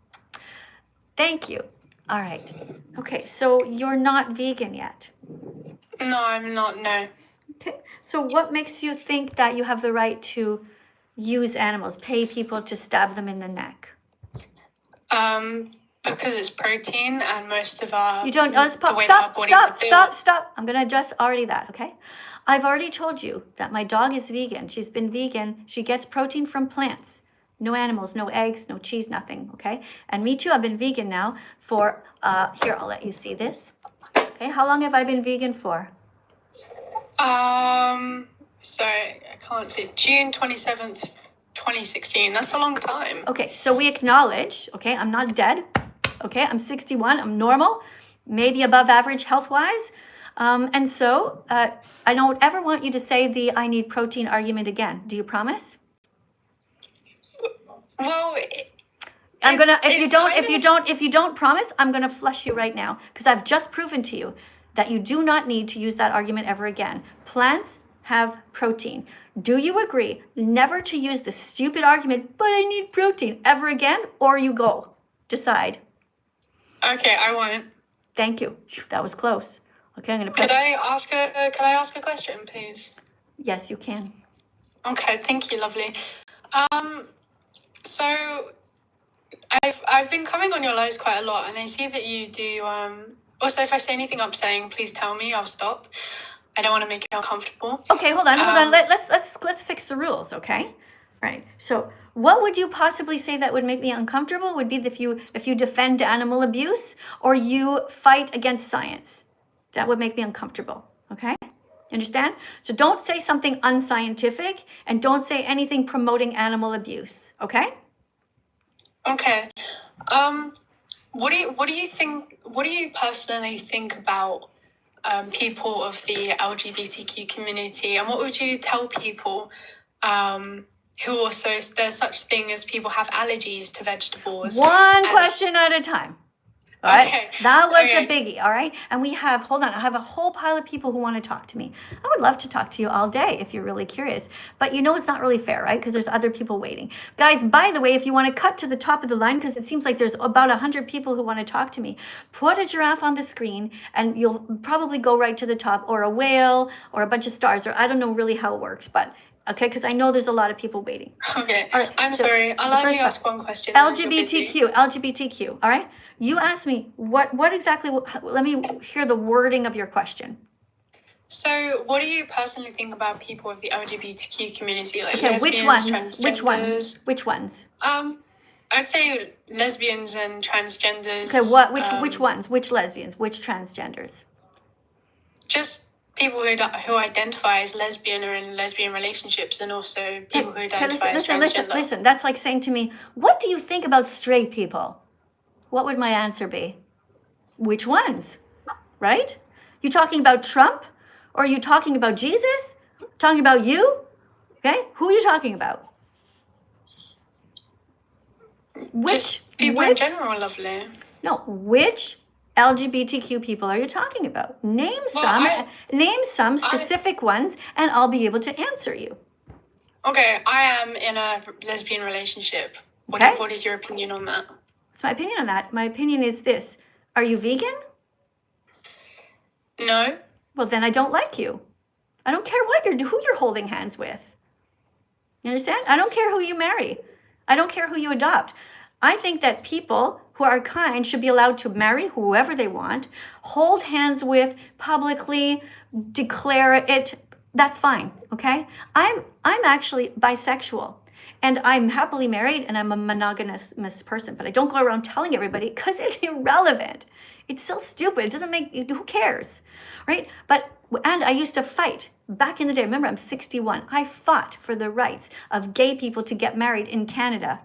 Thank you. All right. Okay, so you're not vegan yet. No, I'm not, no. Okay, so what makes you think that you have the right to use animals, pay people to stab them in the neck? Because it's protein and most of our... You don't... Oh, stop. I'm going to address already that, okay? I've already told you that my dog is vegan. She's been vegan. She gets protein from plants. No animals, no eggs, no cheese, nothing, okay? And me too, I've been vegan now for... here, I'll let you see this. Okay, how long have I been vegan for? Sorry, I can't see. June 27th, 2016. That's a long time. Okay, so we acknowledge, okay, I'm not dead. Okay, I'm 61, I'm normal, maybe above average health-wise. And so I don't ever want you to say the I need protein argument again. Do you promise? Well, if you don't promise, I'm gonna flush you right now, because I've just proven to you that you do not need to use that argument ever again. Plants have protein. Do you agree never to use the stupid argument, but I need protein, ever again, or you go? Decide. Okay, I won't. Thank you. That was close. Okay, I'm gonna press. Could I ask a question, please? Yes, you can. Okay, thank you, lovely. So I've been coming on your lives quite a lot, and I see that you do. Also, if I say anything upsetting, please tell me. I'll stop. I don't want to make you uncomfortable. Okay, hold on. Let's fix the rules, okay? Right. So, what would you possibly say that would make me uncomfortable? Would be if you defend animal abuse or you fight against science. That would make me uncomfortable. Okay? Understand? So don't say something unscientific and don't say anything promoting animal abuse. Okay? Okay. What do you think? What do you personally think about people of the LGBTQ community, and what would you tell people who also there's such thing as people have allergies to vegetables? One question at a time. All right. Okay. That was Okay. a biggie. All right. And we have, hold on, I have a whole pile of people who want to talk to me. I would love to talk to you all day if you're really curious. But you know, it's not really fair, right? Because there's other people waiting. Guys, by the way, if you want to cut to the top of the line, because it seems like there's about 100 people who want to talk to me, put a giraffe on the screen and you'll probably go right to the top, or a whale or a bunch of stars, or I don't know really how it works, but okay, because I know there's a lot of people waiting. Okay. All right, I'm so sorry. I'll the only first ask one question. unless you're busy. LGBTQ, all right? You asked me, what exactly, let me hear the wording of your question. So, what do you personally think about people of the LGBTQ community, like Okay, lesbians, which transgenders? which ones? I'd say lesbians and transgenders. Okay, which ones? Which lesbians? Which transgenders? Just people who identify as lesbian or in lesbian relationships, and also people who identify as transgender. Listen, that's like saying to me, what do you think about straight people? What would my answer be? Which ones? Right? You talking about Trump? Or are you talking about Jesus? Talking about you? Okay? Who are you talking about? Just people in general, lovely. No, which LGBTQ people are you talking about? Name some specific ones, and I'll be able to answer you. Okay, I am in a lesbian relationship. Okay. What is your opinion on that? What's my opinion on that? My opinion is this. Are you vegan? No. Well, then I don't like you. I don't care who you're holding hands with. You understand? I don't care who you marry. I don't care who you adopt. I think that people who are kind should be allowed to marry whoever they want, hold hands with publicly, declare it. That's fine, okay? I'm actually bisexual. And I'm happily married and I'm a monogamous person, but I don't go around telling everybody because it's irrelevant. It's so stupid. It doesn't make, who cares, right? And I used to fight back in the day. Remember, I'm 61. I fought for the rights of gay people to get married in Canada.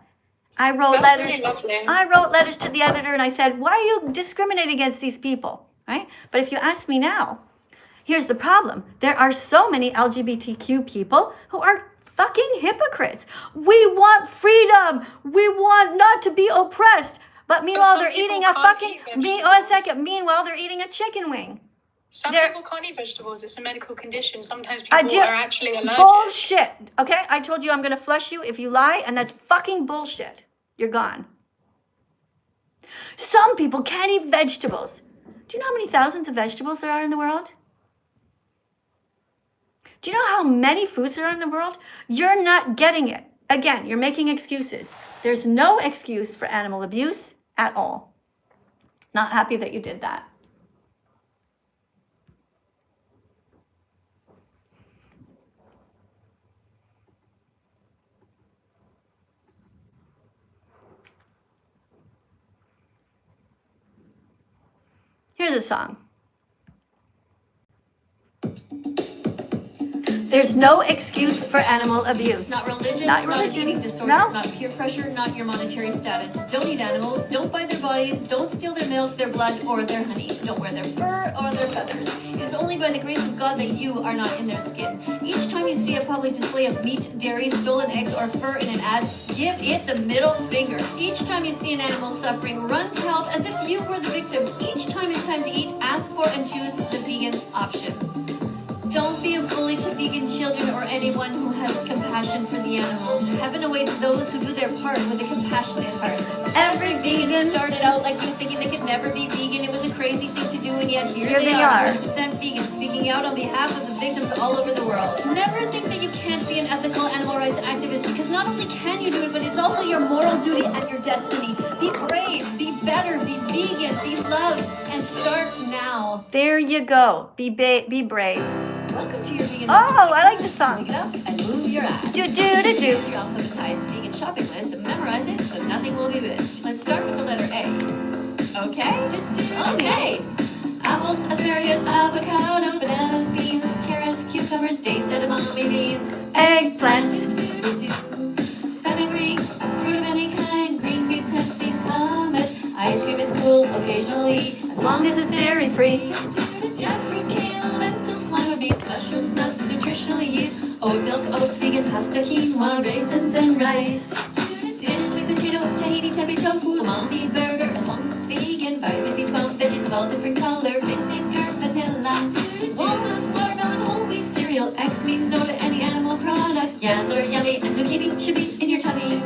I wrote letters. Really lovely. I wrote letters to the editor and I said, why are you discriminating against these people, right? But if you ask me now, here's the problem. There are so many LGBTQ people who are fucking hypocrites. We want freedom. We want not to be oppressed. But meanwhile, they're eating a fucking, meanwhile, they're eating a chicken wing. Some people can't eat vegetables. It's a medical condition. Sometimes people are actually allergic. Bullshit. Okay? I told you I'm going to flush you if you lie, and that's fucking bullshit. You're gone. Some people can't eat vegetables. Do you know how many thousands of vegetables there are in the world? Do you know how many foods there are in the world? You're not getting it. Again, you're making excuses. There's no excuse for animal abuse at all. Not happy that you did that. Here's a song. There's no excuse for animal abuse. Not religion, Not not religion. eating disorder, No. not peer pressure, not your monetary status. Don't eat animals, don't buy their bodies, don't steal their milk, their blood, or their honey. Don't wear their fur or their feathers. It is only by the grace of God that you are not in their skin. Each time you see a public display of meat, dairy, stolen eggs, or fur in an ad, give it the middle finger. Each time you see an animal suffering, run to help as if you were the victim. Each time it's time to eat, ask for and choose the vegan option. Don't be a bully to vegan children or anyone who has compassion for the animals. Heaven awaits those who do their part with a compassionate heart. Every vegan started out like you, thinking they could never be vegan. It was a crazy thing to do, and yet here they are. 100% vegan, speaking out on behalf of the victims all over the world. Never think that you can't be an ethical animal rights activist, because not only can you do it, but it's also your moral duty and your destiny. Be brave, be better, be vegan, be loved, and start now. There you go. Be brave. Welcome to your vegan. Oh, I like this song. Pick it up and move your ass. Do. Here's your alphabetized vegan shopping list and memorize it so nothing will be missed. Let's start with the letter A. Okay? Okay. Apples, asparagus, avocados, bananas, beans, carrots, cucumbers, dates, edamame beans, Eggplant. fenugreek, fruit of any kind, green beans, hemp seed, hummus. Ice cream is cool occasionally, As long as it's dairy-free. Jackfruit, kale, lentils, lima beans, mushrooms, nuts, nutritionally used, oat milk, oats, vegan pasta, quinoa, raisins, and rice. Spinach, sweet potato, tahini, tempeh, tofu, mommy burger, as long as it's vegan, vitamin B12, veggies of all different color, vinegar, vanilla, walnuts, watermelon, whole wheat cereal. X means no to any animal products. Yams are yummy, and zucchini should be in your tummy.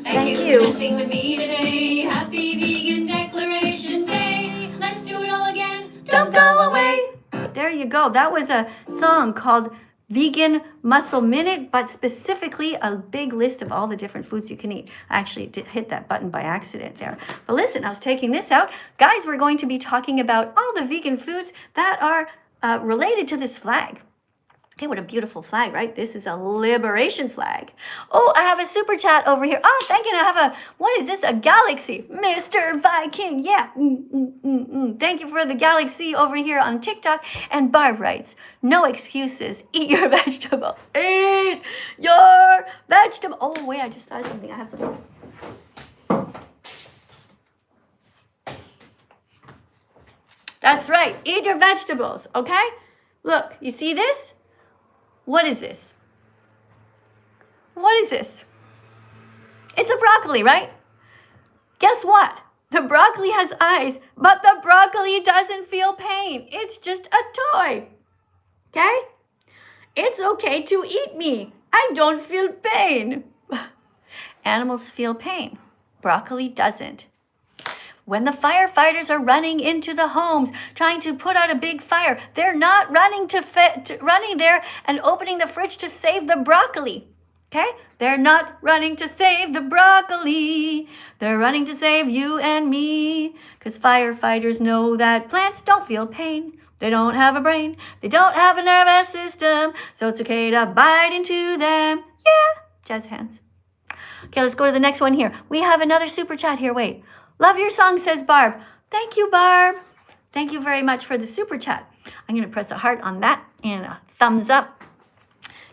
Thank you for dancing with me today. Happy Vegan Declaration Day. Let's do it all again. Don't go away. There you go. That was a song called Vegan Muscle Minute, but specifically a big list of all the different foods you can eat. I actually did hit that button by accident there. But listen, I was taking this out. Guys, we're going to be talking about all the vegan foods that are related to this flag. Okay, what a beautiful flag, right? This is a liberation flag. Oh, I have a super chat over here. Oh, thank you. I have what is this? A galaxy. Mr. Viking. Yeah. Thank you for the galaxy over here on TikTok. And Barb writes, no excuses. Eat your vegetable. Eat your vegetable. Oh, wait, I just thought of something. I have something. That's right. Eat your vegetables, okay? Look, you see this? What is this? What is this? It's a broccoli, right? Guess what? The broccoli has eyes, but the broccoli doesn't feel pain. It's just a toy. Okay? It's okay to eat me. I don't feel pain. Animals feel pain. Broccoli doesn't. When the firefighters are running into the homes, trying to put out a big fire, they're not running running there and opening the fridge to save the broccoli. Okay? They're not running to save the broccoli. They're running to save you and me. Because firefighters know that plants don't feel pain. They don't have a brain. They don't have a nervous system. So it's okay to bite into them. Yeah. Jazz hands. Okay, let's go to the next one here. We have another super chat here. Wait. Love your song, says Barb. Thank you, Barb. Thank you very much for the super chat. I'm going to press a heart on that and a thumbs up.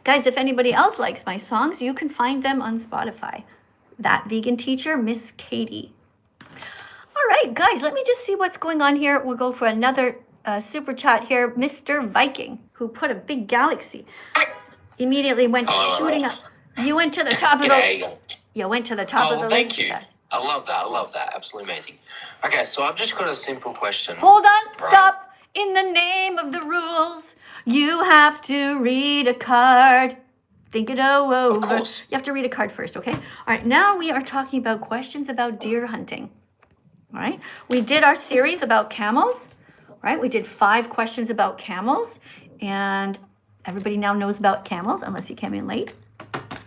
Guys, if anybody else likes my songs, you can find them on Spotify. That Vegan Teacher, Miss Katie. All right, guys, let me just see what's going on here. We'll go for another super chat here. Mr. Viking, who put a big galaxy, immediately went shooting up. You went to the top of the... You went to the top of the list. Thank you. I love that. Absolutely amazing. Okay, so I've just got a simple question. Hold on, stop. In the name of the rules, you have to read a card. Think it over. Of course. You have to read a card first, okay? All right, now we are talking about questions about deer hunting. All right, we did our series about camels, right? We did 5 questions about camels, and everybody now knows about camels, unless you came in late.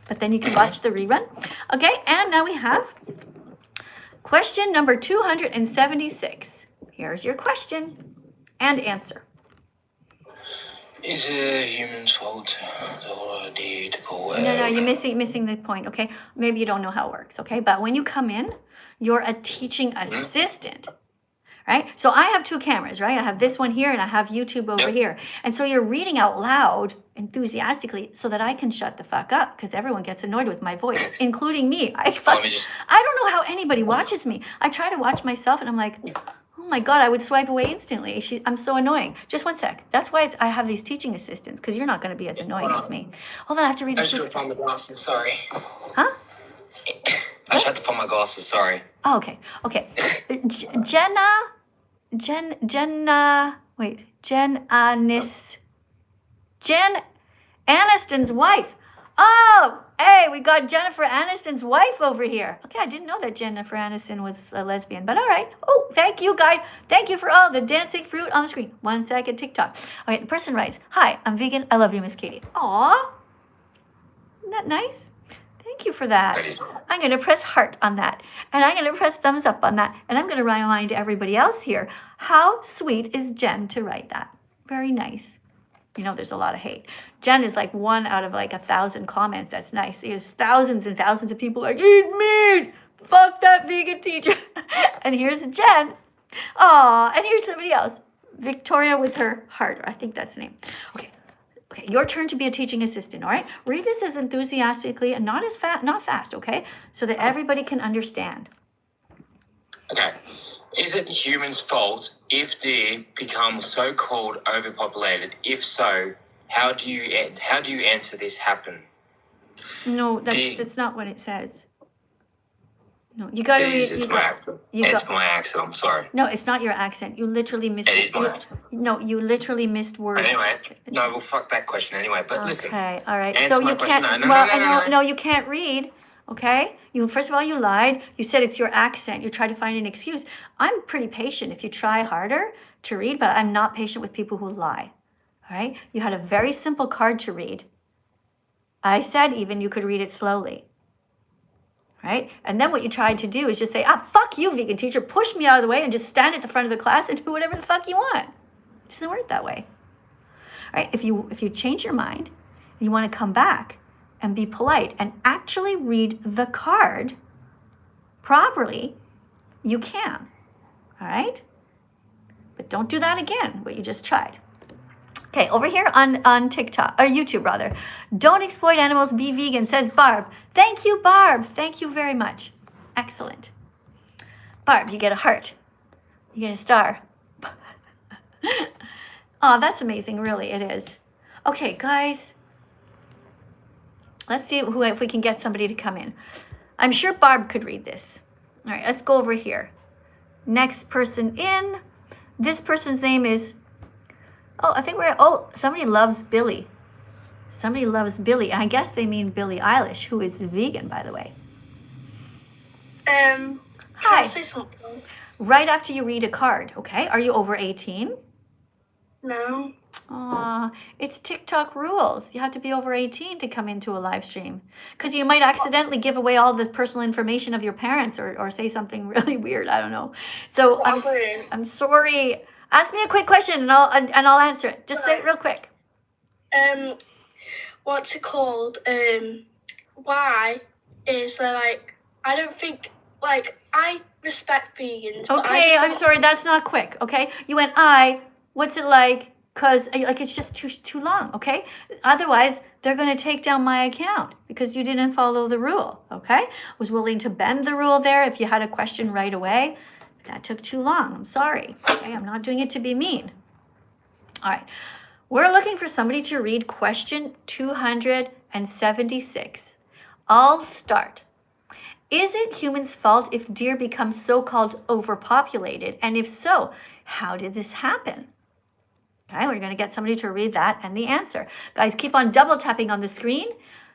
But then you can watch the rerun. Okay, and now we have question number 276. Here's your question and answer. Is it a human's fault or a deer to go away? No, you're missing the point, okay? Maybe you don't know how it works, okay? But when you come in, you're a teaching assistant, right? So I have 2 cameras, right? I have this one here and I have YouTube over here. And so you're reading out loud enthusiastically so that I can shut the fuck up, because everyone gets annoyed with my voice, including me. I don't know how anybody watches me. I try to watch myself and I'm like, oh my God, I would swipe away instantly. I'm so annoying. Just one sec. That's why I have these teaching assistants, because you're not going to be as annoying as me. Hold on, I have to read I should have found my glasses, sorry. Huh? I just had to find my glasses, sorry. Oh, okay. Jen Aniston's wife. Oh, Hey, we got Jennifer Aniston's wife over here. Okay, I didn't know that Jennifer Aniston was a lesbian, but all right. Oh, thank you, guys. Thank you for all the dancing fruit on the screen. 1 second, TikTok. All right, the person writes, hi, I'm vegan. I love you, Miss Katie. Aw, isn't that nice? Thank you for that. I'm going to press heart on that, and I'm going to press thumbs up on that, and I'm going to remind everybody else here, how sweet is Jen to write that? Very nice. You know, there's a lot of hate. Jen is like 1 out of like 1,000 comments. That's nice. There's thousands and thousands of people like, eat meat. Fuck that vegan teacher. And here's Jen. Aw, and here's somebody else. Victoria with her heart. I think that's the name. Okay. Okay, your turn to be a teaching assistant, all right? Read this as enthusiastically and not fast, okay? So that everybody can understand. Okay. Is it humans' fault if they become so-called overpopulated? If so, how do you answer this happen? No, that's not what it says. No, you got to read. It's my accent. It's my accent. I'm sorry. No, it's not your accent. You literally missed. It is my accent. No, you literally missed words. But anyway, no, well, fuck that question anyway. But listen. Okay, all right. Answer So my you question. can't. No, you can't read. Okay. You first of all, you lied. You said it's your accent. You tried to find an excuse. I'm pretty patient if you try harder to read, but I'm not patient with people who lie. All right. You had a very simple card to read. I said even you could read it slowly. Right? And then what you tried to do is just say, fuck you, vegan teacher, push me out of the way and just stand at the front of the class and do whatever the fuck you want. It doesn't work that way. All right? If you change your mind and you want to come back and be polite and actually read the card properly, you can. All right? But don't do that again, what you just tried. Okay, over here on TikTok, or YouTube rather. Don't exploit animals, be vegan, says Barb. Thank you, Barb. Thank you very much. Excellent. Barb, you get a heart. You get a star. Oh, that's amazing, really, it is. Okay, guys. Let's see if we can get somebody to come in. I'm sure Barb could read this. All right, let's go over here. Next person in. This person's name is... somebody loves Billy. Somebody loves Billy. I guess they mean Billie Eilish, who is vegan, by the way. Can Hi. I say something? Right after you read a card, okay? Are you over 18? No. Aw, it's TikTok rules. You have to be over 18 to come into a live stream. Because you might accidentally give away all the personal information of your parents or say something really weird. I don't know. So I'm sorry. Ask me a quick question and I'll answer it. Just say it real quick. What's it called? Why is there I don't think I respect vegans. Okay, I'm sorry, that's not quick. Okay, you went what's it like? Cause it's just too long. Okay, otherwise they're gonna take down my account because you didn't follow the rule. Okay, was willing to bend the rule there if you had a question right away. That took too long. I'm sorry. Okay, I'm not doing it to be mean. All right. We're looking for somebody to read question 276. I'll start. Is it humans' fault if deer become so-called overpopulated? And if so, how did this happen? Okay, we're going to get somebody to read that and the answer. Guys, keep on double tapping on the screen.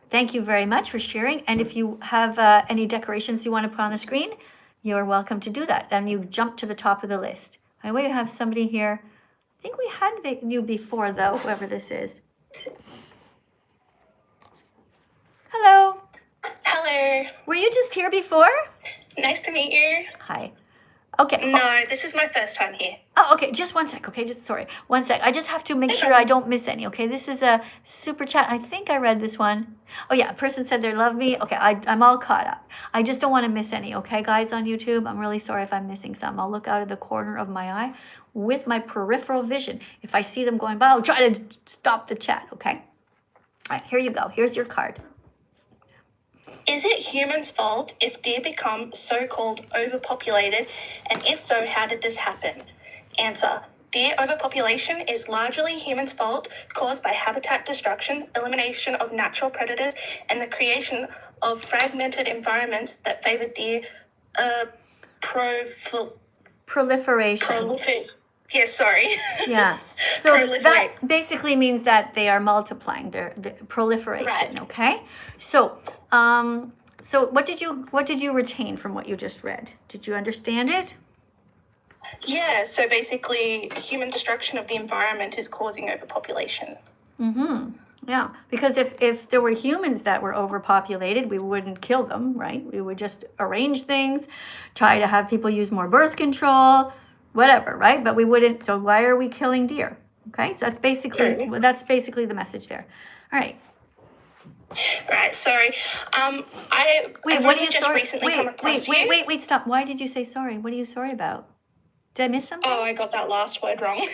Thank you very much for sharing. And if you have any decorations you want to put on the screen, you're welcome to do that. And you jump to the top of the list. I we have somebody here. I think we had you before, though, whoever this is. Hello. Hello. Were you just here before? Nice to meet you. Hi. Okay. No, this is my first time here. Oh, okay. Just 1 sec. Okay, sorry. 1 sec. I just have to make sure I don't miss any. Okay, this is a super chat. I think I read this one. Oh yeah, a person said they love me. Okay, I'm all caught up. I just don't want to miss any. Okay, guys on YouTube, I'm really sorry if I'm missing some. I'll look out of the corner of my eye with my peripheral vision. If I see them going by, I'll try to stop the chat. Okay. All right, here you go. Here's your card. Is it humans' fault if deer become so-called overpopulated? And if so, how did this happen? Answer. Deer overpopulation is largely humans' fault, caused by habitat destruction, elimination of natural predators, and the creation of fragmented environments that favor deer proliferation. Yes, sorry. Yeah. So Proliferate. that basically means that they are multiplying, the proliferation. Right. Okay. So, so what did you retain from what you just read? Did you understand it? Yeah, so basically, human destruction of the environment is causing overpopulation. Mm-hmm. Yeah, because if there were humans that were overpopulated, we wouldn't kill them, right? We would just arrange things, try to have people use more birth control, whatever, right? But we wouldn't. So why are we killing deer? Okay, so that's basically the message there. All right. Right. Sorry. I've Wait, what only are you just sorry? recently come across Wait, stop. Why did you say sorry? What are you sorry about? Did I miss something? Oh, I got that last word wrong.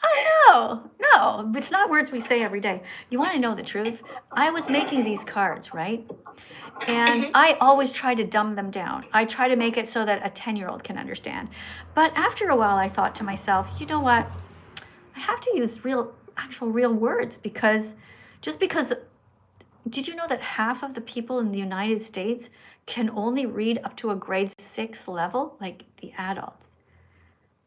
Oh, no, it's not words we say every day. You want to know the truth? I was making these cards, right? And I always try to dumb them down. I try to make it so that a 10-year-old can understand. But after a while, I thought to myself, you know what? I have to use actual real words because did you know that half of the people in the United States can only read up to a grade 6 level, like the adults?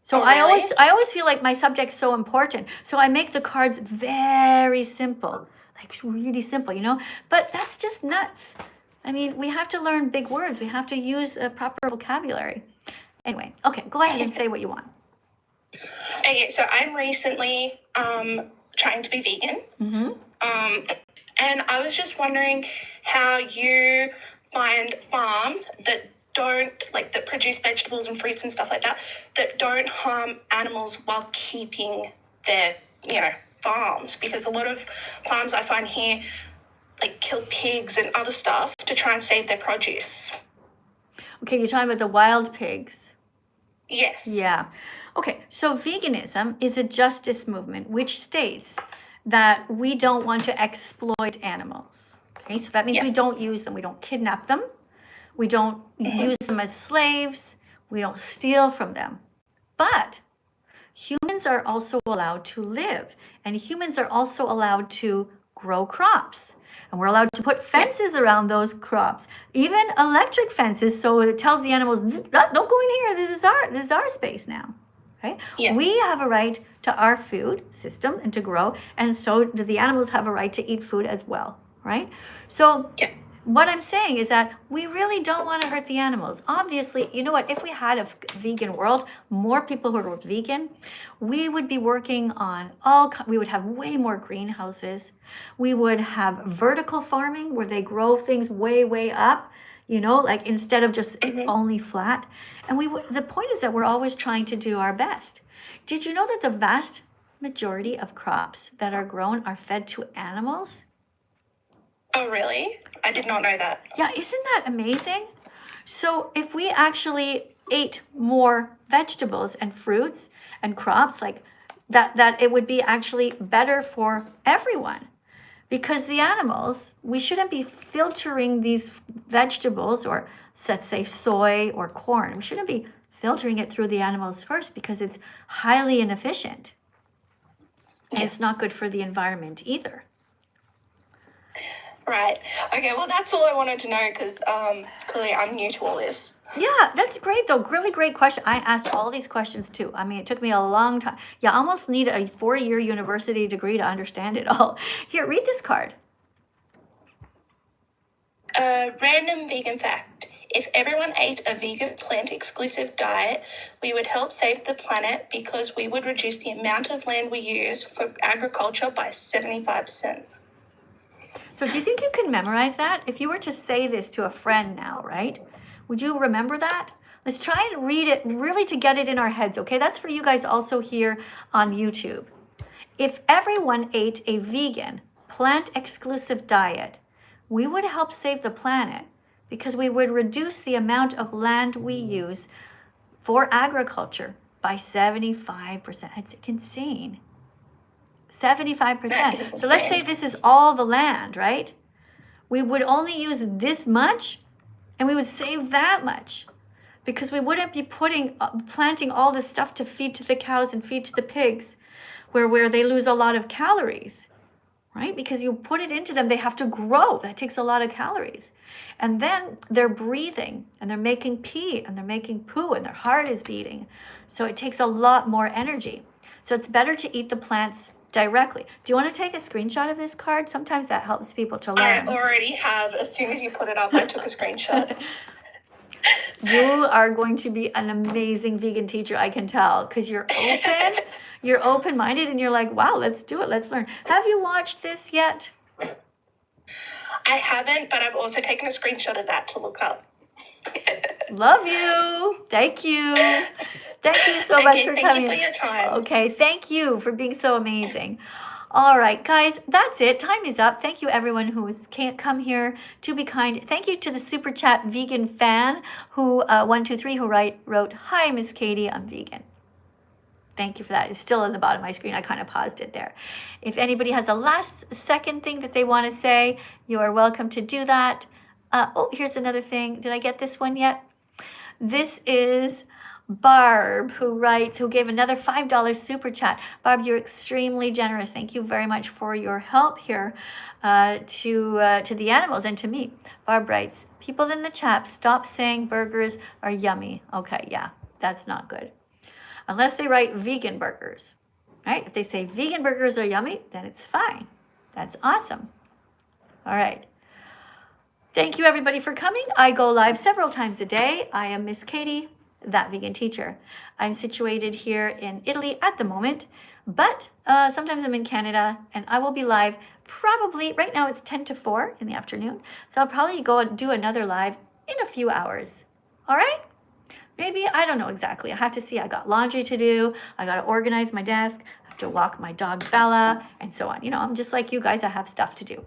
So Oh, really? I always feel like my subject's so important. So I make the cards very simple, like really simple, you know? But that's just nuts. I mean, we have to learn big words. We have to use a proper vocabulary. Anyway, okay, go ahead and say what you want. Okay, so I'm recently trying to be vegan. Mm-hmm. And I was just wondering how you find farms that that produce vegetables and fruits and stuff like that don't harm animals while keeping their, farms. Because a lot of farms I find here, like, kill pigs and other stuff to try and save their produce. Okay, you're talking about the wild pigs. Yes. Yeah. Okay, so veganism is a justice movement which states that we don't want to exploit animals. Okay, so that means we don't use them, we don't kidnap them, we don't use them as slaves, we don't steal from them. But humans are also allowed to live, and humans are also allowed to grow crops. And we're allowed to put fences around those crops, even electric fences, so it tells the animals, don't go in here, this is our space now. Okay? Yeah. We have a right to our food system and to grow, and so do the animals have a right to eat food as well, right? So what I'm saying is that we really don't want to hurt the animals. Obviously, you know what? If we had a vegan world, more people who were vegan, we would be working on we would have way more greenhouses. We would have vertical farming where they grow things way, way up, like instead of just only flat. And the point is that we're always trying to do our best. Did you know that the vast majority of crops that are grown are fed to animals? Oh, really? I did not know that. Yeah, isn't that amazing? So if we actually ate more vegetables and fruits and crops like that it would be actually better for everyone. Because the animals, we shouldn't be filtering these vegetables or, let's say, soy or corn. We shouldn't be filtering it through the animals first because it's highly inefficient. And it's not good for the environment either. Right. Okay, well, that's all I wanted to know because clearly I'm new to all this. Yeah, that's great, though. Really great question. I asked all these questions, too. I mean, it took me a long time. You almost need a 4-year university degree to understand it all. Here, read this card. Random vegan fact. If everyone ate a vegan plant-exclusive diet, we would help save the planet because we would reduce the amount of land we use for agriculture by 75%. So do you think you can memorize that? If you were to say this to a friend now, right? Would you remember that? Let's try and read it really to get it in our heads, okay? That's for you guys also here on YouTube. If everyone ate a vegan, plant-exclusive diet, we would help save the planet because we would reduce the amount of land we use for agriculture by 75%. It's insane. 75%. So let's say this is all the land, right? We would only use this much and we would save that much because we wouldn't be planting all this stuff to feed to the cows and feed to the pigs where they lose a lot of calories, right? Because you put it into them, they have to grow. That takes a lot of calories. And then they're breathing and they're making pee and they're making poo and their heart is beating. So it takes a lot more energy. So it's better to eat the plants directly. Do you want to take a screenshot of this card? Sometimes that helps people to learn. I already have. As soon as you put it up, I took a screenshot. You are going to be an amazing vegan teacher, I can tell, because you're open, you're open-minded, and you're like, wow, let's do it, let's learn. Have you watched this yet? I haven't, but I've also taken a screenshot of that to look up. Love you. Thank you. Thank you so much for coming. Thank you for your time. Okay, thank you for being so amazing. All right, guys, that's it. Time is up. Thank you, everyone who can't come here to be kind. Thank you to the super chat vegan fan who 123 who wrote, "Hi, Miss Katie, I'm vegan." Thank you for that. It's still on the bottom of my screen. I kind of paused it there. If anybody has a last second thing that they want to say, you are welcome to do that. Oh, here's another thing. Did I get this one yet? This is Barb who gave another $5 super chat. Barb, you're extremely generous. Thank you very much for your help here to the animals and to me. Barb writes, people in the chat, stop saying burgers are yummy. Okay, yeah, that's not good. Unless they write vegan burgers, right? If they say vegan burgers are yummy, then it's fine. That's awesome. All right. Thank you, everybody, for coming. I go live several times a day. I am Miss Katie, that vegan teacher. I'm situated here in Italy at the moment, but sometimes I'm in Canada, and I will be live probably, right now it's 10 to 4 in the afternoon, so I'll probably go and do another live in a few hours. All right? Maybe, I don't know exactly. I have to see. I got laundry to do. I got to organize my desk. I have to walk my dog Bella, and so on. You know, I'm just like you guys. I have stuff to do.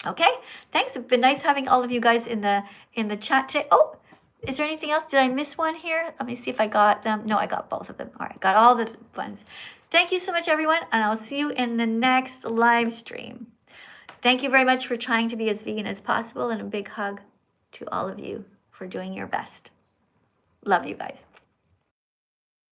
Okay, thanks. It's been nice having all of you guys in the chat today. Oh, is there anything else? Did I miss one here? Let me see if I got them. No, I got both of them. All right, got all the ones. Thank you so much, everyone, and I'll see you in the next live stream. Thank you very much for trying to be as vegan as possible, and a big hug to all of you for doing your best. Love you guys.